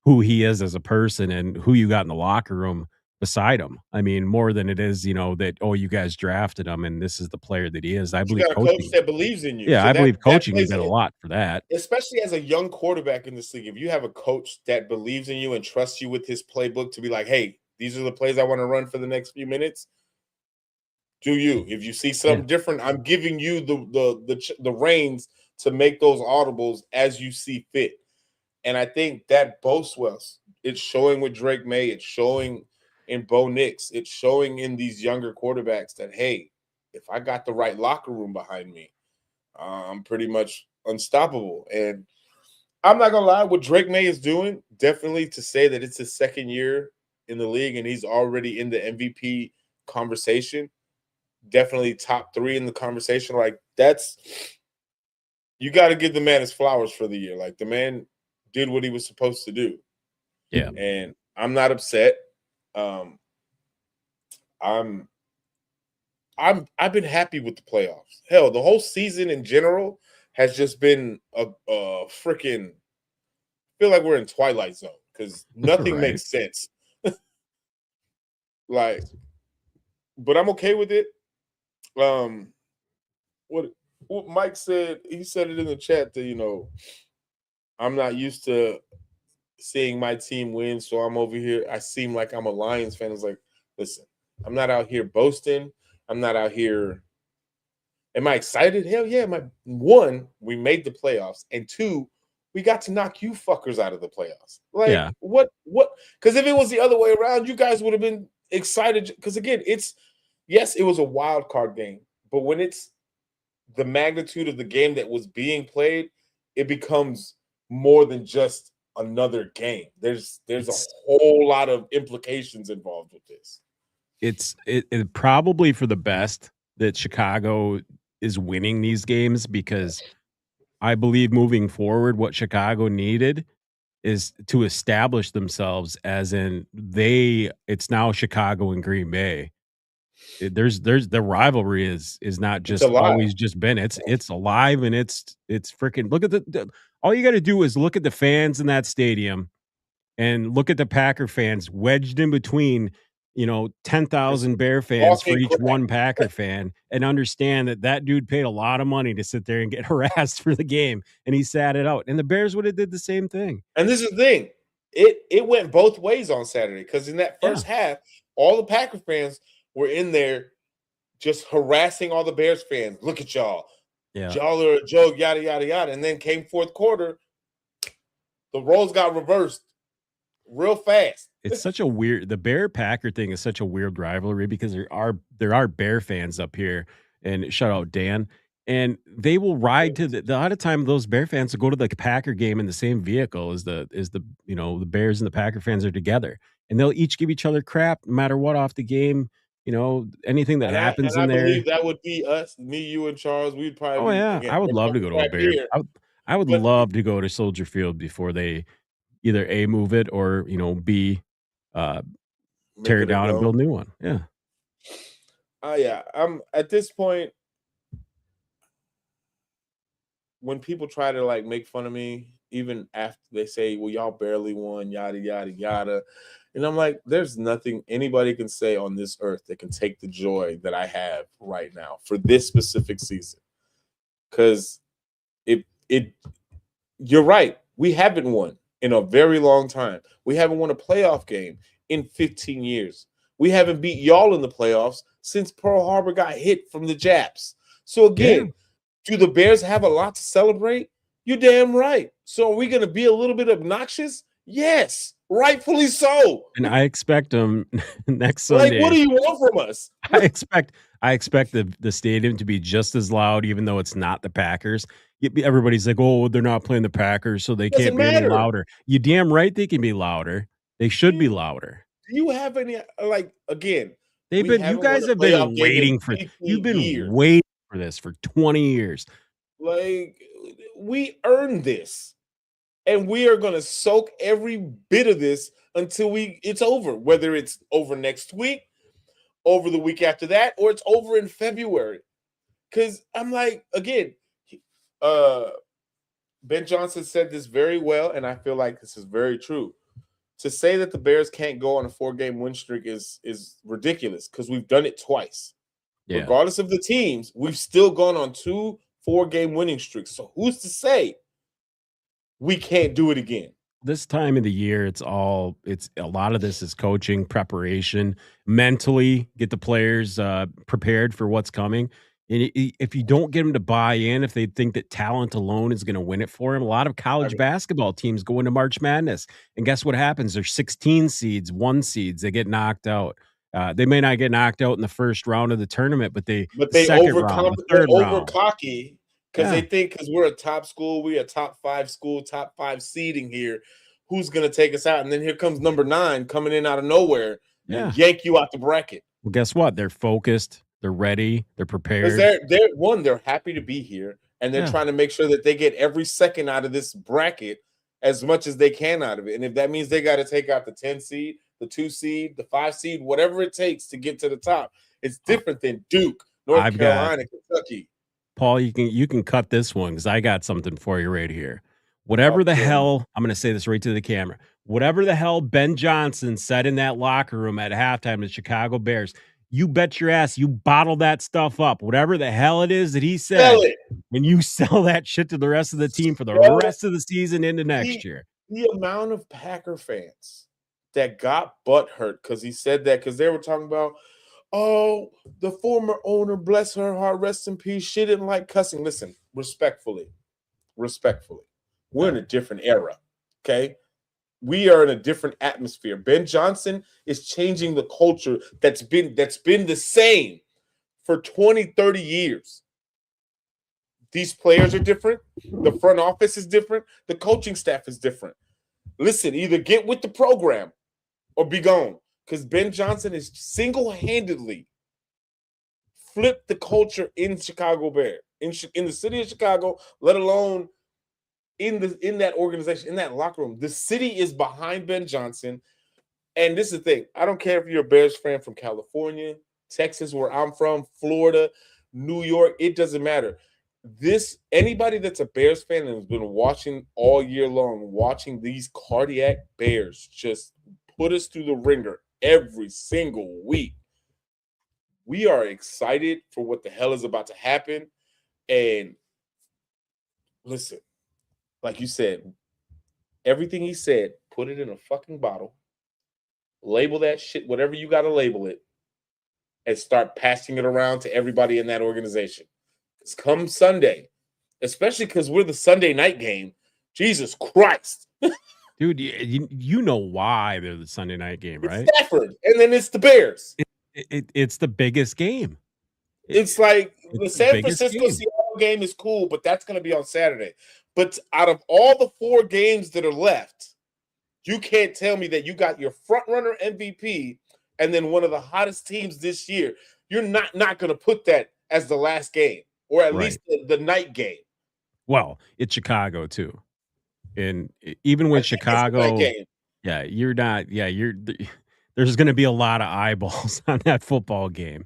who he is as a person and who you got in the locker room beside him. I mean, more than it is, that you guys drafted him and this is the player that he is. I believe got a coach that believes in you. Yeah, so I believe coaching you did a lot for that. Especially as a young quarterback in this league, if you have a coach that believes in you and trusts you with his playbook to be like, hey, these are the plays I want to run for the next few minutes. Do you? If you see something different, I'm giving you the reins to make those audibles as you see fit. And I think that boasts well. It's showing with Drake May. It's showing in Bo Nix. It's showing in these younger quarterbacks that, hey, if I got the right locker room behind me, I'm pretty much unstoppable. And I'm not going to lie, what Drake May is doing, definitely to say that it's his second year in the league and he's already in the MVP conversation, definitely top 3 in the conversation. Like, you got to give the man his flowers for the year. Like, the man did what he was supposed to do. Yeah. And I'm not upset. I've been happy with the playoffs. Hell, the whole season in general has just been a freaking feel like we're in Twilight Zone because nothing makes sense. But I'm okay with it. What Mike said, he said it in the chat that, I'm not used to seeing my team win, so I'm over here. I seem like I'm a Lions fan. It's like, listen, I'm not out here boasting. I'm not out here. Am I excited? Hell yeah. One, we made the playoffs. And 2, we got to knock you fuckers out of the playoffs. Like, what? Because if it was the other way around, you guys would have been excited. Because again, it was a wild card game. But when it's the magnitude of the game that was being played, it becomes more than just another game. There's a whole lot of implications involved with this. It's probably for the best that Chicago is winning these games, because I believe moving forward, what Chicago needed is to establish themselves as it's now Chicago and Green Bay. There's the rivalry is not just always just been. It's alive, and it's freaking. Look at all you got to do is look at the fans in that stadium and look at the Packer fans wedged in between, 10,000 Bear fans for each one Packer fan, and understand that dude paid a lot of money to sit there and get harassed for the game, and he sat it out. And the Bears would have did the same thing. And this is the thing. It went both ways on Saturday, because in that first half, all the Packer fans were in there just harassing all the Bears fans. Look at y'all. Yeah. Y'all are a joke, yada, yada, yada. And then came fourth quarter, the roles got reversed real fast. It's such a weird, the Bear Packer thing is such a weird rivalry, because there are Bear fans up here, and shout out Dan, and they will ride to a lot of time those Bear fans will go to the Packer game in the same vehicle as the the Bears and the Packer fans are together, and they'll each give each other crap no matter what off the game. Anything that happens in there. I believe that would be us, me, you, and Charles. We'd probably. Oh yeah, I would love to go to a Bear. I would love to go to Soldier Field before they either A, move it, or B, tear it down and build a new one. Yeah. I'm at this point. When people try to make fun of me, even after they say, well, y'all barely won, yada, yada, yada. And I'm like, there's nothing anybody can say on this earth that can take the joy that I have right now for this specific season. Because you're right. We haven't won. in a very long time. We haven't won a playoff game in 15 years. We haven't beat y'all in the playoffs since Pearl Harbor got hit from the Japs. So again, do the Bears have a lot to celebrate? You're damn right. So are we going to be a little bit obnoxious? Yes, rightfully so. And I expect them next Sunday. Like, what do you want from us? I expect the stadium to be just as loud, even though it's not the Packers. Everybody's like, "Oh, they're not playing the Packers, so they can't be any louder." You damn right they can be louder. They should be louder. Do you have any again? You guys have been waiting for this for 20 years. Like, we earned this. And we are going to soak every bit of this until it's over, whether it's over next week, over the week after that, or it's over in February. Because I'm like, again, Ben Johnson said this very well, and I feel like this is very true. To say that the Bears can't go on a 4-game win streak is ridiculous because we've done it twice. Yeah. Regardless of the teams, we've still gone on 2 4-game winning streaks. So who's to say we can't do it again? This time of the year, it's a lot of this is coaching, preparation, mentally get the players prepared for what's coming. And if you don't get them to buy in, if they think that talent alone is going to win it for them, a lot of college basketball teams go into March Madness. And guess what happens? There's 16 seeds, 1 seeds. They get knocked out. They may not get knocked out in the first round of the tournament, but they over cocky because they think because we're a top school, we're a top 5 school, top 5 seeding here. Who's going to take us out? And then here comes number 9 coming in out of nowhere and yank you out the bracket. Well, guess what? They're focused. They're ready. They're prepared. They're happy to be here, and they're trying to make sure that they get every second out of this bracket as much as they can out of it. And if that means they got to take out the 10 seed, the 2 seed, the 5 seed, whatever it takes to get to the top, it's different than Duke, North Carolina, Kentucky. Paul, you can cut this one because I got something for you right here. Whatever the hell, I'm going to say this right to the camera. Whatever the hell Ben Johnson said in that locker room at halftime to the Chicago Bears, you bet your ass you bottle that stuff up. Whatever the hell it is that he said, and you sell that shit to the rest of the team for the rest of the season into next year. The amount of Packer fans that got butthurt because he said that because they were talking about, oh, the former owner, bless her heart, rest in peace. She didn't like cussing. Listen, respectfully, we're in a different era, okay? We are in a different atmosphere. Ben Johnson is changing the culture that's been the same for 20, 30 years. These players are different. The front office is different. The coaching staff is different. Listen, either get with the program or be gone because Ben Johnson is single-handedly flipped the culture in Chicago Bears, in the city of Chicago, let alone in that organization, in that locker room. The city is behind Ben Johnson. And this is the thing. I don't care if you're a Bears fan from California, Texas, where I'm from, Florida, New York, it doesn't matter. Anybody that's a Bears fan and has been watching all year long, watching these cardiac Bears just put us through the ringer every single week. We are excited for what the hell is about to happen. And listen, like you said, everything he said, put it in a fucking bottle, label that shit, whatever you got to label it, and start passing it around to everybody in that organization. It's come Sunday, especially because we're the Sunday night game. Jesus Christ. Dude, you know why they're the Sunday night game, right? It's Stafford, and then it's the Bears. It's the biggest game. It's like the San Francisco-Seattle game is cool, but that's going to be on Saturday. But out of all the 4 games that are left, you can't tell me that you got your front-runner MVP and then one of the hottest teams this year. You're not going to put that as the last game or at least the night game. Well, it's Chicago, too. And even with Chicago, you're not – there's going to be a lot of eyeballs on that football game.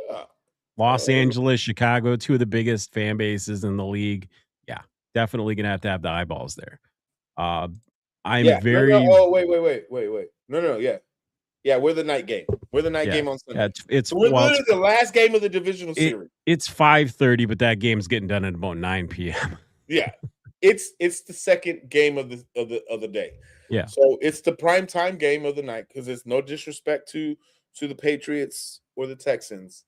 Yeah. Los Angeles, Chicago, 2 of the biggest fan bases in the league. Yeah, definitely going to have the eyeballs there. Wait. No. Yeah, we're the night game. We're the night game on Sunday. We're literally the last game of the divisional series. It's 5:30, but that game's getting done at about 9 p.m. Yeah. it's the second game of the day. Yeah. So it's the prime time game of the night because it's no disrespect to the Patriots or the Texans,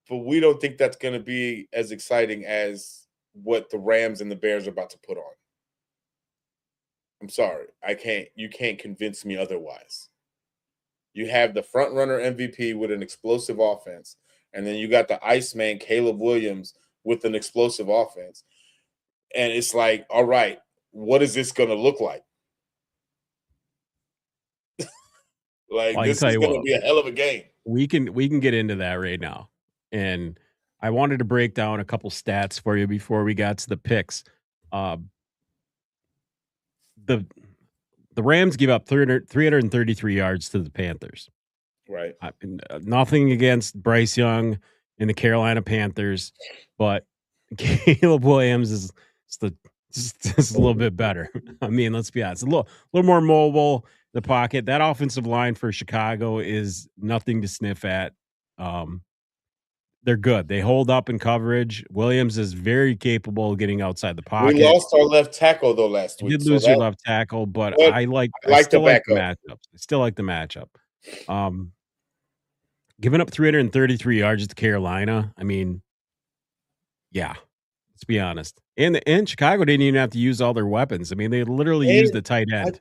but we don't think that's going to be as exciting as what the Rams and the Bears are about to put on. I'm sorry, you can't convince me otherwise. You have the front runner MVP with an explosive offense, and then you got the Iceman Caleb Williams with an explosive offense. And it's like, all right, what is this going to look like? Like, Well, I can this tell is you going to what, be a hell of a game. we can get into that right now. And I wanted to break down a couple stats for you before we got to the picks. Uh, the the Rams give up 333 yards to the Panthers. Right. Nothing against Bryce Young and the Carolina Panthers, but Caleb Williams is just a little bit better. I mean, let's be honest, a little more mobile in the pocket. That offensive line for Chicago is nothing to sniff at. They're good. They hold up in coverage. Williams is very capable of getting outside the pocket. We lost our left tackle though last week. Did lose your left tackle, but I still like the matchup. I still like the matchup. Giving up 333 yards to Carolina. I mean, yeah, let's be honest. And Chicago didn't even have to use all their weapons. I mean, they literally used the tight end.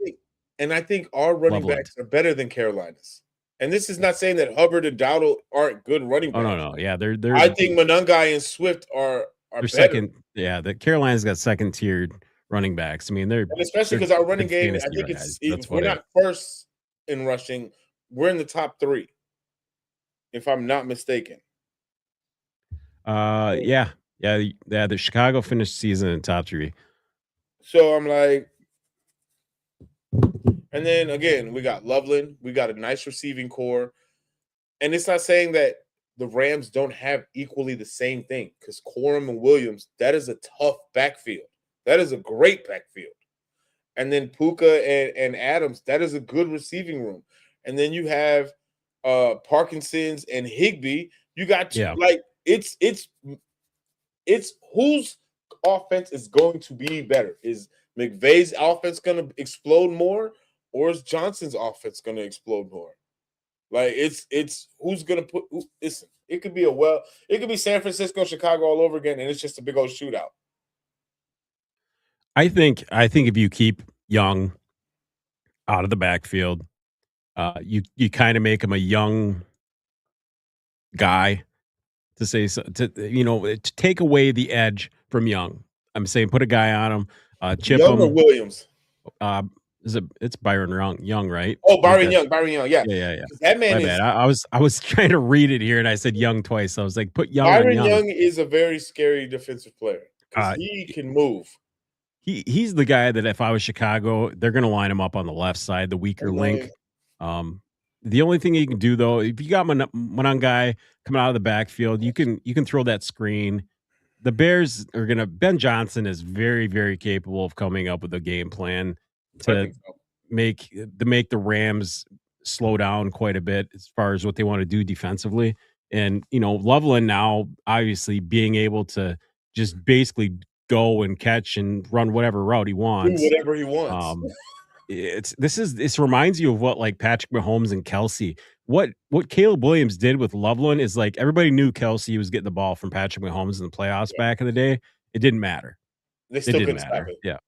I think our running backs are better than Carolina's. And this is not saying that Hubbard and Dowdle aren't good running backs. Oh no, yeah, they're. I think Monangai and Swift are better. Second. Yeah, the Carolina's got second tiered running backs. I mean, and especially because our running game, I think we're not first in rushing. We're in the top 3, if I'm not mistaken. Yeah. The Chicago finished season in top 3. So I'm like, and then again, we got Loveland. We got a nice receiving core. And it's not saying that the Rams don't have equally the same thing because Corum and Williams, that is a tough backfield. That is a great backfield. And then Puka and Adams, that is a good receiving room. And then you have Parkinson's and Higbee. You got like it's whose offense is going to be better? Is McVay's offense going to explode more, or is Johnson's offense going to explode more? Like it's who's going to put. Listen, it could be San Francisco, Chicago all over again, and it's just a big old shootout. I think if you keep Young out of the backfield, you kind of make him a young guy to say to take away the edge from Young. I'm saying put a guy on him, chip Young him. Or Williams? It's Byron Young, right? Oh, Byron Young, yeah. Yeah. That man My bad. I was trying to read it here and I said Young twice. So I was like, put Young. Byron Young is a very scary defensive player because he can move. He's the guy that if I was Chicago, they're going to line him up on the left side, the weaker link. The only thing you can do though, if you got one guy coming out of the backfield, you can throw that screen. The Bears are going to. Ben Johnson is very, very capable of coming up with a game plan to make the Rams slow down quite a bit as far as what they want to do defensively. And Loveland now obviously being able to just basically go and catch and run whatever route he wants. Do whatever he wants. This reminds you of what like Patrick Mahomes and Kelsey. What Caleb Williams did with Loveland is like everybody knew Kelsey was getting the ball from Patrick Mahomes in the playoffs back in the day. It didn't matter. They still couldn't stop it. Yeah.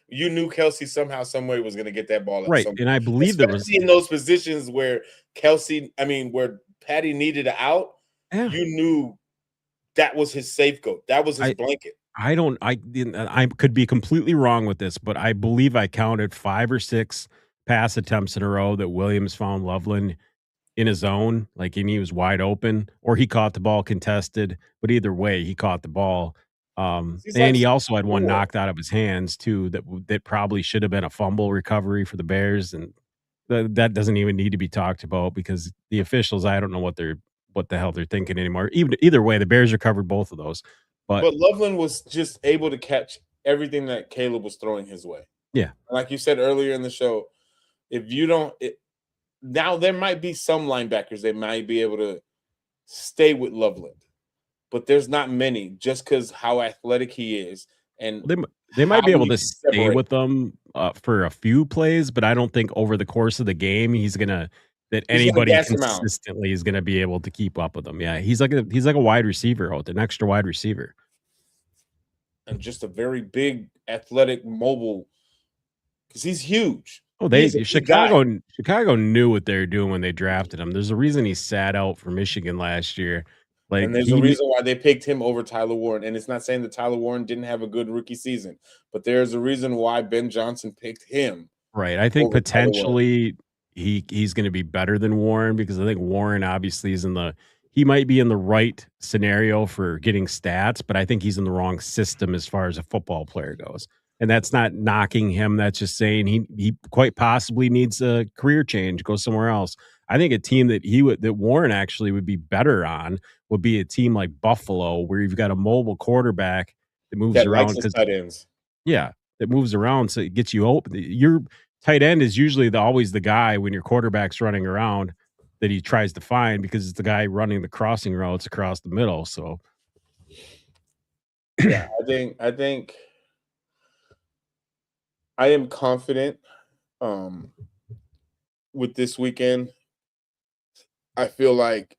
You knew Kelsey somehow, some way was going to get that ball. Right. And I believe there was in those positions where where Patty needed an out, you knew that was his safeguard. That was his blanket. I could be completely wrong with this, but I believe I counted 5 or 6 pass attempts in a row that Williams found Loveland in his zone, like and he was wide open, or he caught the ball contested. But either way, he caught the ball. And he also had one knocked out of his hands too. That probably should have been a fumble recovery for the Bears, and that doesn't even need to be talked about because the officials, I don't know what the hell they're thinking anymore. Either way, the Bears recovered both of those. But Loveland was just able to catch everything that Caleb was throwing his way. Yeah. Like you said earlier in the show, if you don't now there might be some linebackers that might be able to stay with Loveland. but there's not many just because how athletic he is and They might how be able he to can stay separate. with them, for a few plays, but I don't think over the course of the game that He's gonna anybody gas him out. consistently is gonna be able to keep up with him. Yeah, he's like a wide receiver out there, an extra wide receiver. And just a very big, athletic, mobile, because he's huge. Oh, He is a they big guy. Chicago knew what they were doing when they drafted him. There's a reason he sat out for Michigan last year. Like, And there's a he knew. reason why they picked him over Tyler Warren. And it's not saying that Tyler Warren didn't have a good rookie season, but there's a reason why Ben Johnson picked him Right. I think over Tyler Warren. potentially he's going to be better than Warren because I think Warren obviously he might be in the right scenario for getting stats, but I think he's in the wrong system as far as a football player goes. And that's not knocking him. That's just saying he quite possibly needs a career change, go somewhere else. I think a team that Warren actually would be better on would be a team like Buffalo, where you've got a mobile quarterback that moves That likes around his because tight ends. yeah, that moves around, so it gets you open. Your tight end is usually always the guy when your quarterback's running around that he tries to find because it's the guy running the crossing routes across the middle. So Yeah, I think I am confident um with this weekend. I feel like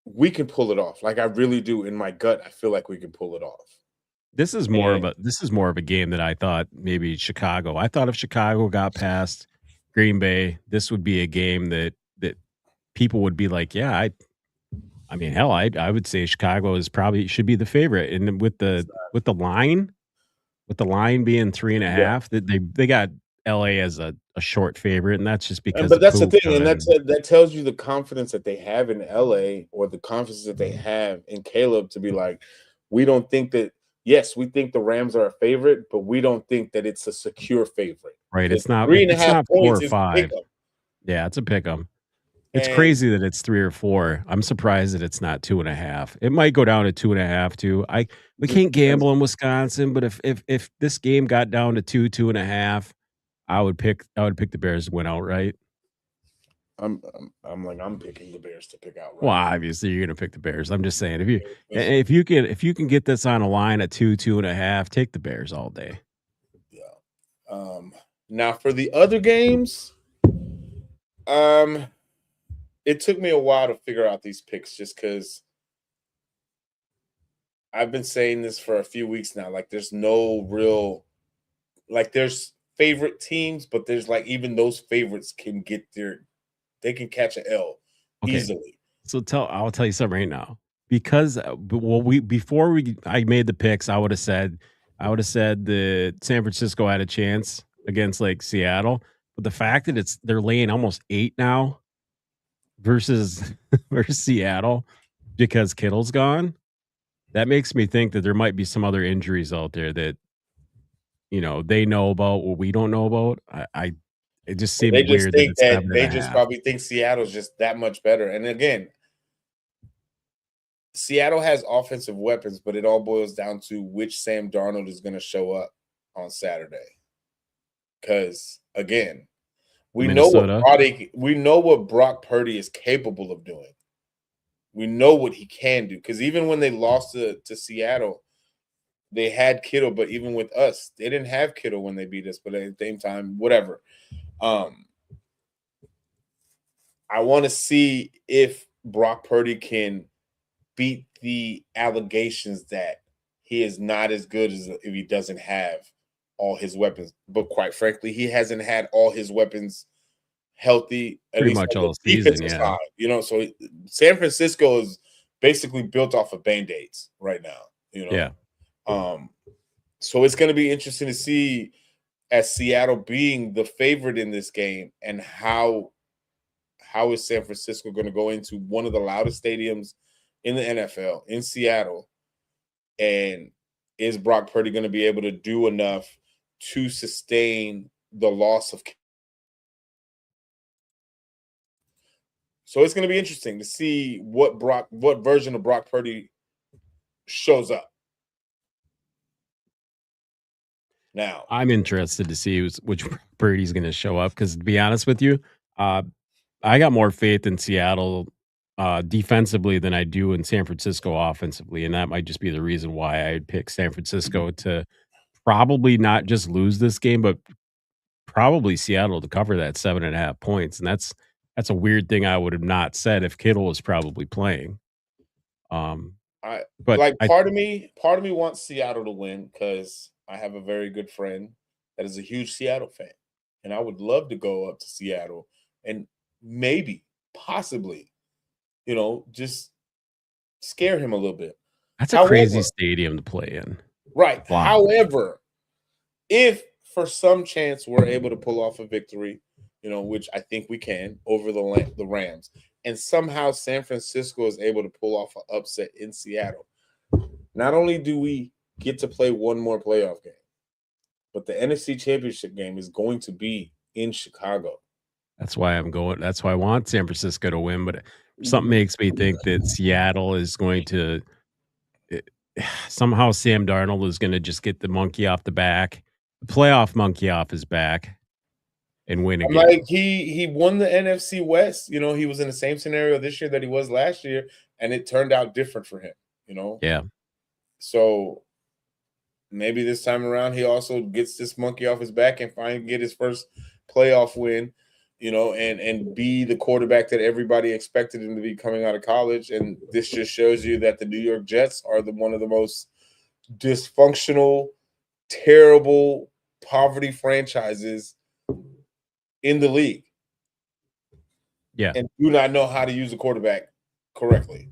we can pull it off. Like I really do in my gut. I feel like we can pull it off. And this is more of a game that I thought maybe Chicago. I thought if Chicago got past Green Bay, this would be a game that people would be like, yeah, I mean, hell, I would say Chicago is probably should be the favorite. And then with the line being three and a yeah, half, that they got LA as a short favorite, and that's just and because but of that's the thing, Puka and and that tells you the confidence that they have in LA or the confidence that they have in Caleb to be like, we don't think that. Yes, we think the Rams are a favorite, but we don't think that it's a secure favorite right. because It's not three and a it's half not 4 points or is a pick 5. 'em. Yeah, it's a pick 'em. It's And crazy that it's 3 or 4. I'm surprised that it's not 2.5. It might go down to 2.5 too. We just can't depends. gamble in Wisconsin, but if this game got down to 2.5, I would pick the Bears to win outright. I'm picking the Bears to pick out Well, right. obviously you're gonna pick the Bears. I'm just saying if you can get this on a line at 2.5, take the Bears all day. Yeah. Now for the other games, um, it took me a while to figure out these picks just because I've been saying this for a few weeks now. Like, there's no real like there's favorite teams, but there's like even those favorites can get they can catch an L Okay. easily. So I'll tell you something right now. Because we before I made the picks, I would have said that San Francisco had a chance against like Seattle. But the fact that they're laying almost 8 now versus versus Seattle because Kittle's gone, that makes me think that there might be some other injuries out there that they know about what we don't know about. It just Or they seems just weird that think it's that seven and they a just half. probably think Seattle's just that much better. And again, Seattle has offensive weapons, but it all boils down to which Sam Darnold is going to show up on Saturday. Because again, Minnesota. We know what Brock Purdy is capable of doing. We know what he can do. Because even when they lost to Seattle, they had Kittle, but even with us, they didn't have Kittle when they beat us. But at the same time, whatever. I want to see if Brock Purdy can beat the allegations that he is not as good as if he doesn't have all his weapons. But quite frankly, he hasn't had all his weapons healthy, at Pretty least much on all the season, defensive yeah. side. So San Francisco is basically built off of band-aids right now, Yeah. So it's going to be interesting to see as Seattle being the favorite in this game and how is San Francisco going to go into one of the loudest stadiums in the NFL in Seattle, and is Brock Purdy going to be able to do enough to sustain the loss of? So it's going to be interesting to see what version of Brock Purdy shows up. Now, I'm interested to see which Purdy's going to show up because, to be honest with you, I got more faith in Seattle defensively than I do in San Francisco offensively, and that might just be the reason why I'd pick San Francisco to probably not just lose this game, but probably Seattle to cover that 7.5 points, and that's a weird thing I would have not said if Kittle was probably playing. Um, I but like I part of me wants Seattle to win because I have a very good friend that is a huge Seattle fan. And I would love to go up to Seattle and maybe, possibly, just scare him a little bit. that's a crazy However, stadium to play in. right. Wow. However, if for some chance we're able to pull off a victory, which I think we can over the Rams, and somehow San Francisco is able to pull off an upset in Seattle, not only do we get to play one more playoff game, but the NFC Championship game is going to be in Chicago. That's why I want San Francisco to win, but something makes me think that Seattle is going to it somehow Sam Darnold is gonna just get the monkey off the back, the playoff monkey off his back, and win a I'm like, game. he won the NFC West. He was in the same scenario this year that he was last year, and it turned out different for him. Yeah. So maybe this time around he also gets this monkey off his back and finally get his first playoff win, and be the quarterback that everybody expected him to be coming out of college. And this just shows you that the New York Jets are one of the most dysfunctional, terrible, poverty franchises in the league. Yeah. And do not know how to use a quarterback correctly.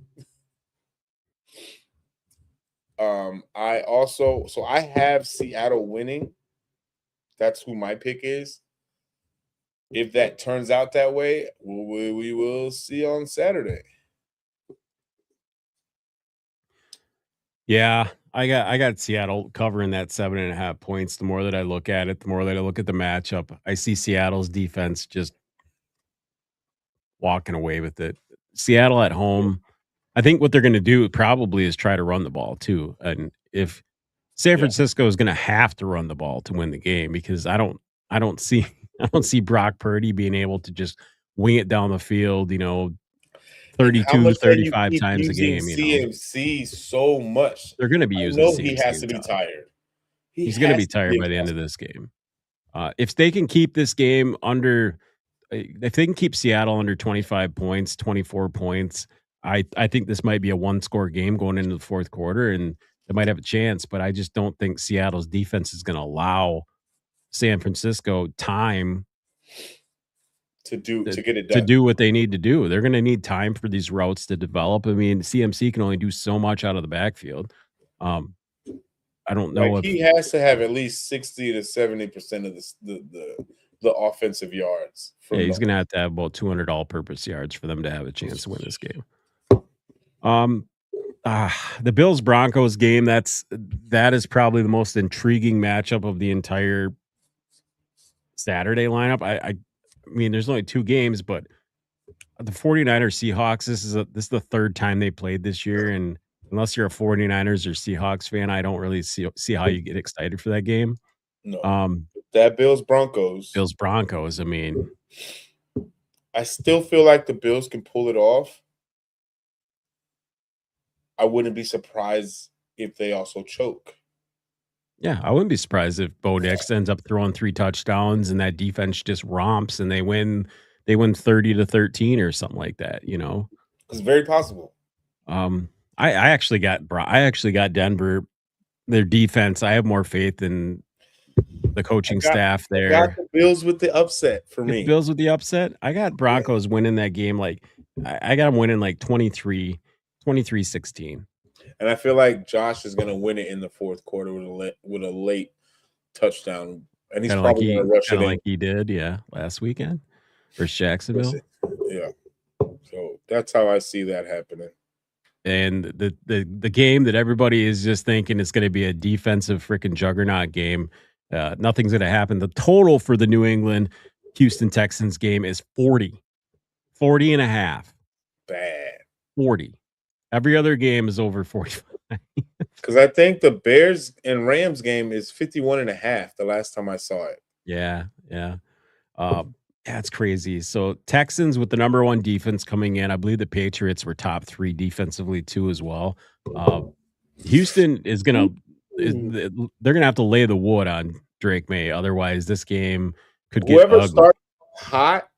I have Seattle winning. That's who my pick is. If that turns out that way, we will see on Saturday. Yeah. I got Seattle covering that 7.5 points. The more that I look at it, the more that I look at the matchup, I see Seattle's defense just walking away with it. Seattle at home, I think what they're gonna do probably is try to run the ball too, and if San Yeah. Francisco is gonna have to run the ball to win the game because I don't see I don't see Brock Purdy being able to just wing it down the field, And how 32, much can you 35 keep times a using game. CMC so much? They're gonna be I using know he CMC has a to be ton. tired. He He's gonna has be to be tired by the end of exhausted. this game. If they can keep this game under if they can keep Seattle under 25 points, 24 points, I think this might be a one-score game going into the fourth quarter, and they might have a chance, but I just don't think Seattle's defense is gonna allow San Francisco time To to get it to done. do what they need to do. They're gonna need time for these routes to develop. I mean, CMC can only do so much out of the backfield. Um, I don't Like know if he has to have at least 60 to 70% of the offensive yards yeah, from he's the gonna have to have about 200 all-purpose yards for them to have a chance to win this game. Um, the Bills Broncos game, that is probably the most intriguing matchup of the entire Saturday lineup. I mean, there's only 2 games, but the 49ers Seahawks, this is the third time they played this year, and unless you're a 49ers or Seahawks fan, I don't really see how you get excited for that game. no. Um, That Bills Broncos. Bills Broncos, I mean, I still feel like the Bills can pull it off. I wouldn't be surprised if they also choke. yeah, I wouldn't be surprised if Bo Nix ends up throwing 3 touchdowns and that defense just romps and they win 30-13 or something like that. It's very possible. I actually got Denver, their defense. I have more faith in the coaching staff I got there. the Bills with the upset for Get the me. Bills with the upset. I got Broncos winning that game like I got them winning like 23-16. And I feel like Josh is going to win it in the fourth quarter with a late touchdown, and he's Kind of like probably going to rush it in. he did, yeah, last weekend versus Jacksonville. Yeah. So that's how I see that happening. And the game that everybody is just thinking is going to be a defensive freaking juggernaut game. Nothing's going to happen. The total for the New England Houston Texans game is 40 and a half. Bad. 40. Every other game is over 45. Because I think the Bears and Rams game is 51 and a half the last time I saw it. Yeah. Yeah, it's crazy. So Texans with the number one defense coming in. I believe the Patriots were top 3 defensively too as well. Houston is gonna Ooh. they're gonna have to lay the wood on Drake May. Otherwise, this game could get Whoever ugly. starts hot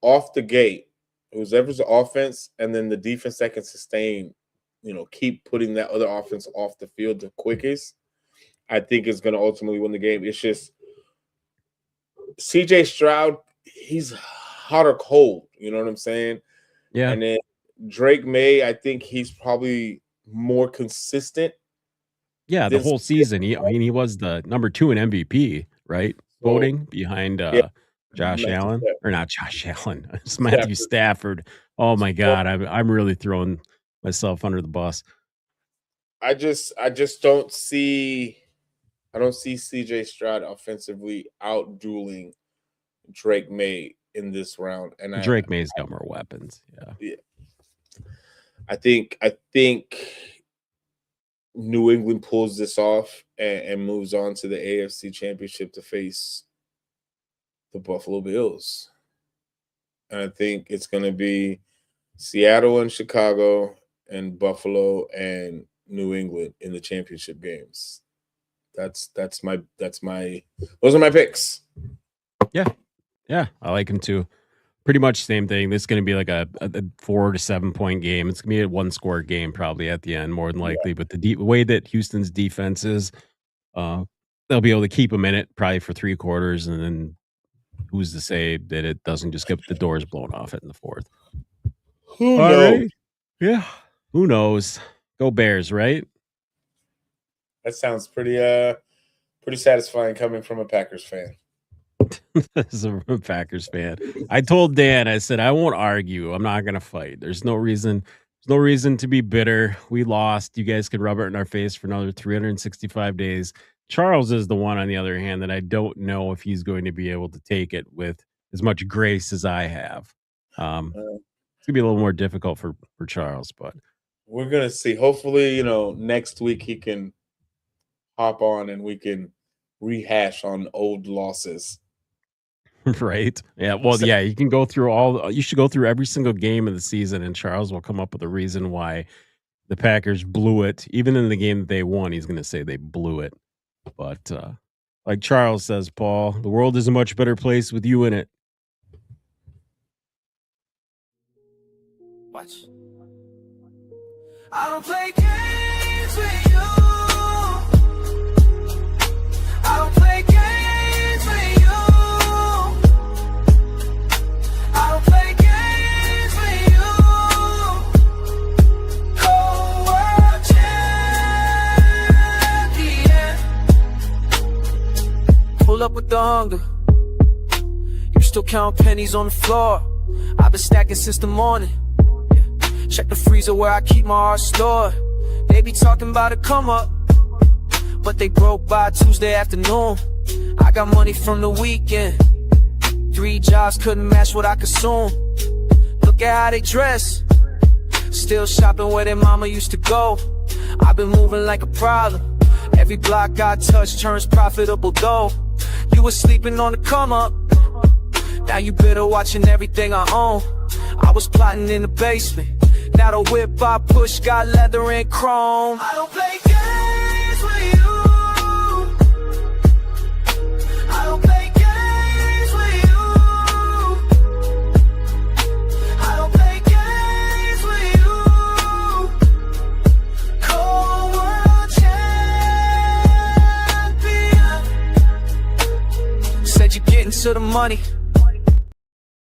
off the gate, whoever's the offense, and then the defense that can sustain, keep putting that other offense off the field the quickest, I think is going to ultimately win the game. It's just CJ Stroud, he's hot or cold. You know what I'm saying? Yeah. And then Drake May, I think he's probably more consistent. Yeah, the whole season. He was the number 2 in MVP, right? Voting behind Josh Allen. Or not Josh Allen. It's Matthew Stafford. Oh my God. I'm really throwing myself under the bus. I just don't see CJ Stroud offensively out dueling Drake May in this round. And Drake May's got more weapons. Yeah. I think New England pulls this off and moves on to the AFC Championship to face the Buffalo Bills. And I think it's going to be Seattle and Chicago and Buffalo and New England in the championship games. Those are my picks. Yeah, I like him too. Pretty much same thing. This is going to be like a 4 to 7 point game. It's going to be a 1-score game probably at the end, more than likely. But the way that Houston's defense is, they'll be able to keep them in it probably for 3 quarters, and then who's to say that it doesn't just get the doors blown off it in the 4th? Who knows? Right? Yeah, who knows? Go Bears, right? That sounds pretty satisfying coming from a Packers fan. As a Packers fan, I told Dan, I said, I won't argue. I'm not going to fight. There's no reason to be bitter. We lost. You guys could rub it in our face for another 365 days. Charles is the one, on the other hand, that I don't know if he's going to be able to take it with as much grace as I have. It's going to be a little more difficult for Charles, but we're going to see. Hopefully, next week he can hop on and we can rehash on old losses. Right. Yeah. Well, yeah, you can go through you should go through every single game of the season, and Charles will come up with a reason why the Packers blew it. Even in the game that they won, he's going to say they blew it. But like Charles says, Paul, the world is a much better place with you in it. Watch. I don't play games with you. I don't play games with you. I don't play games with you. Cold world champion. Pull up with the hunger. You still count pennies on the floor. I've been stacking since the morning. Check the freezer where I keep my heart stored. They be talking about a come up, but they broke by Tuesday afternoon. I got money from the weekend. 3 jobs couldn't match what I consume. Look at how they dress. Still shopping where their mama used to go. I've been moving like a problem. Every block I touch turns profitable though. You were sleeping on the come up. Now you better watching everything I own. I was plotting in the basement. Now the whip I push got leather and chrome. I don't play games with you. I don't play games with you. I don't play games with you. Cold world champion. Said you're getting to the money.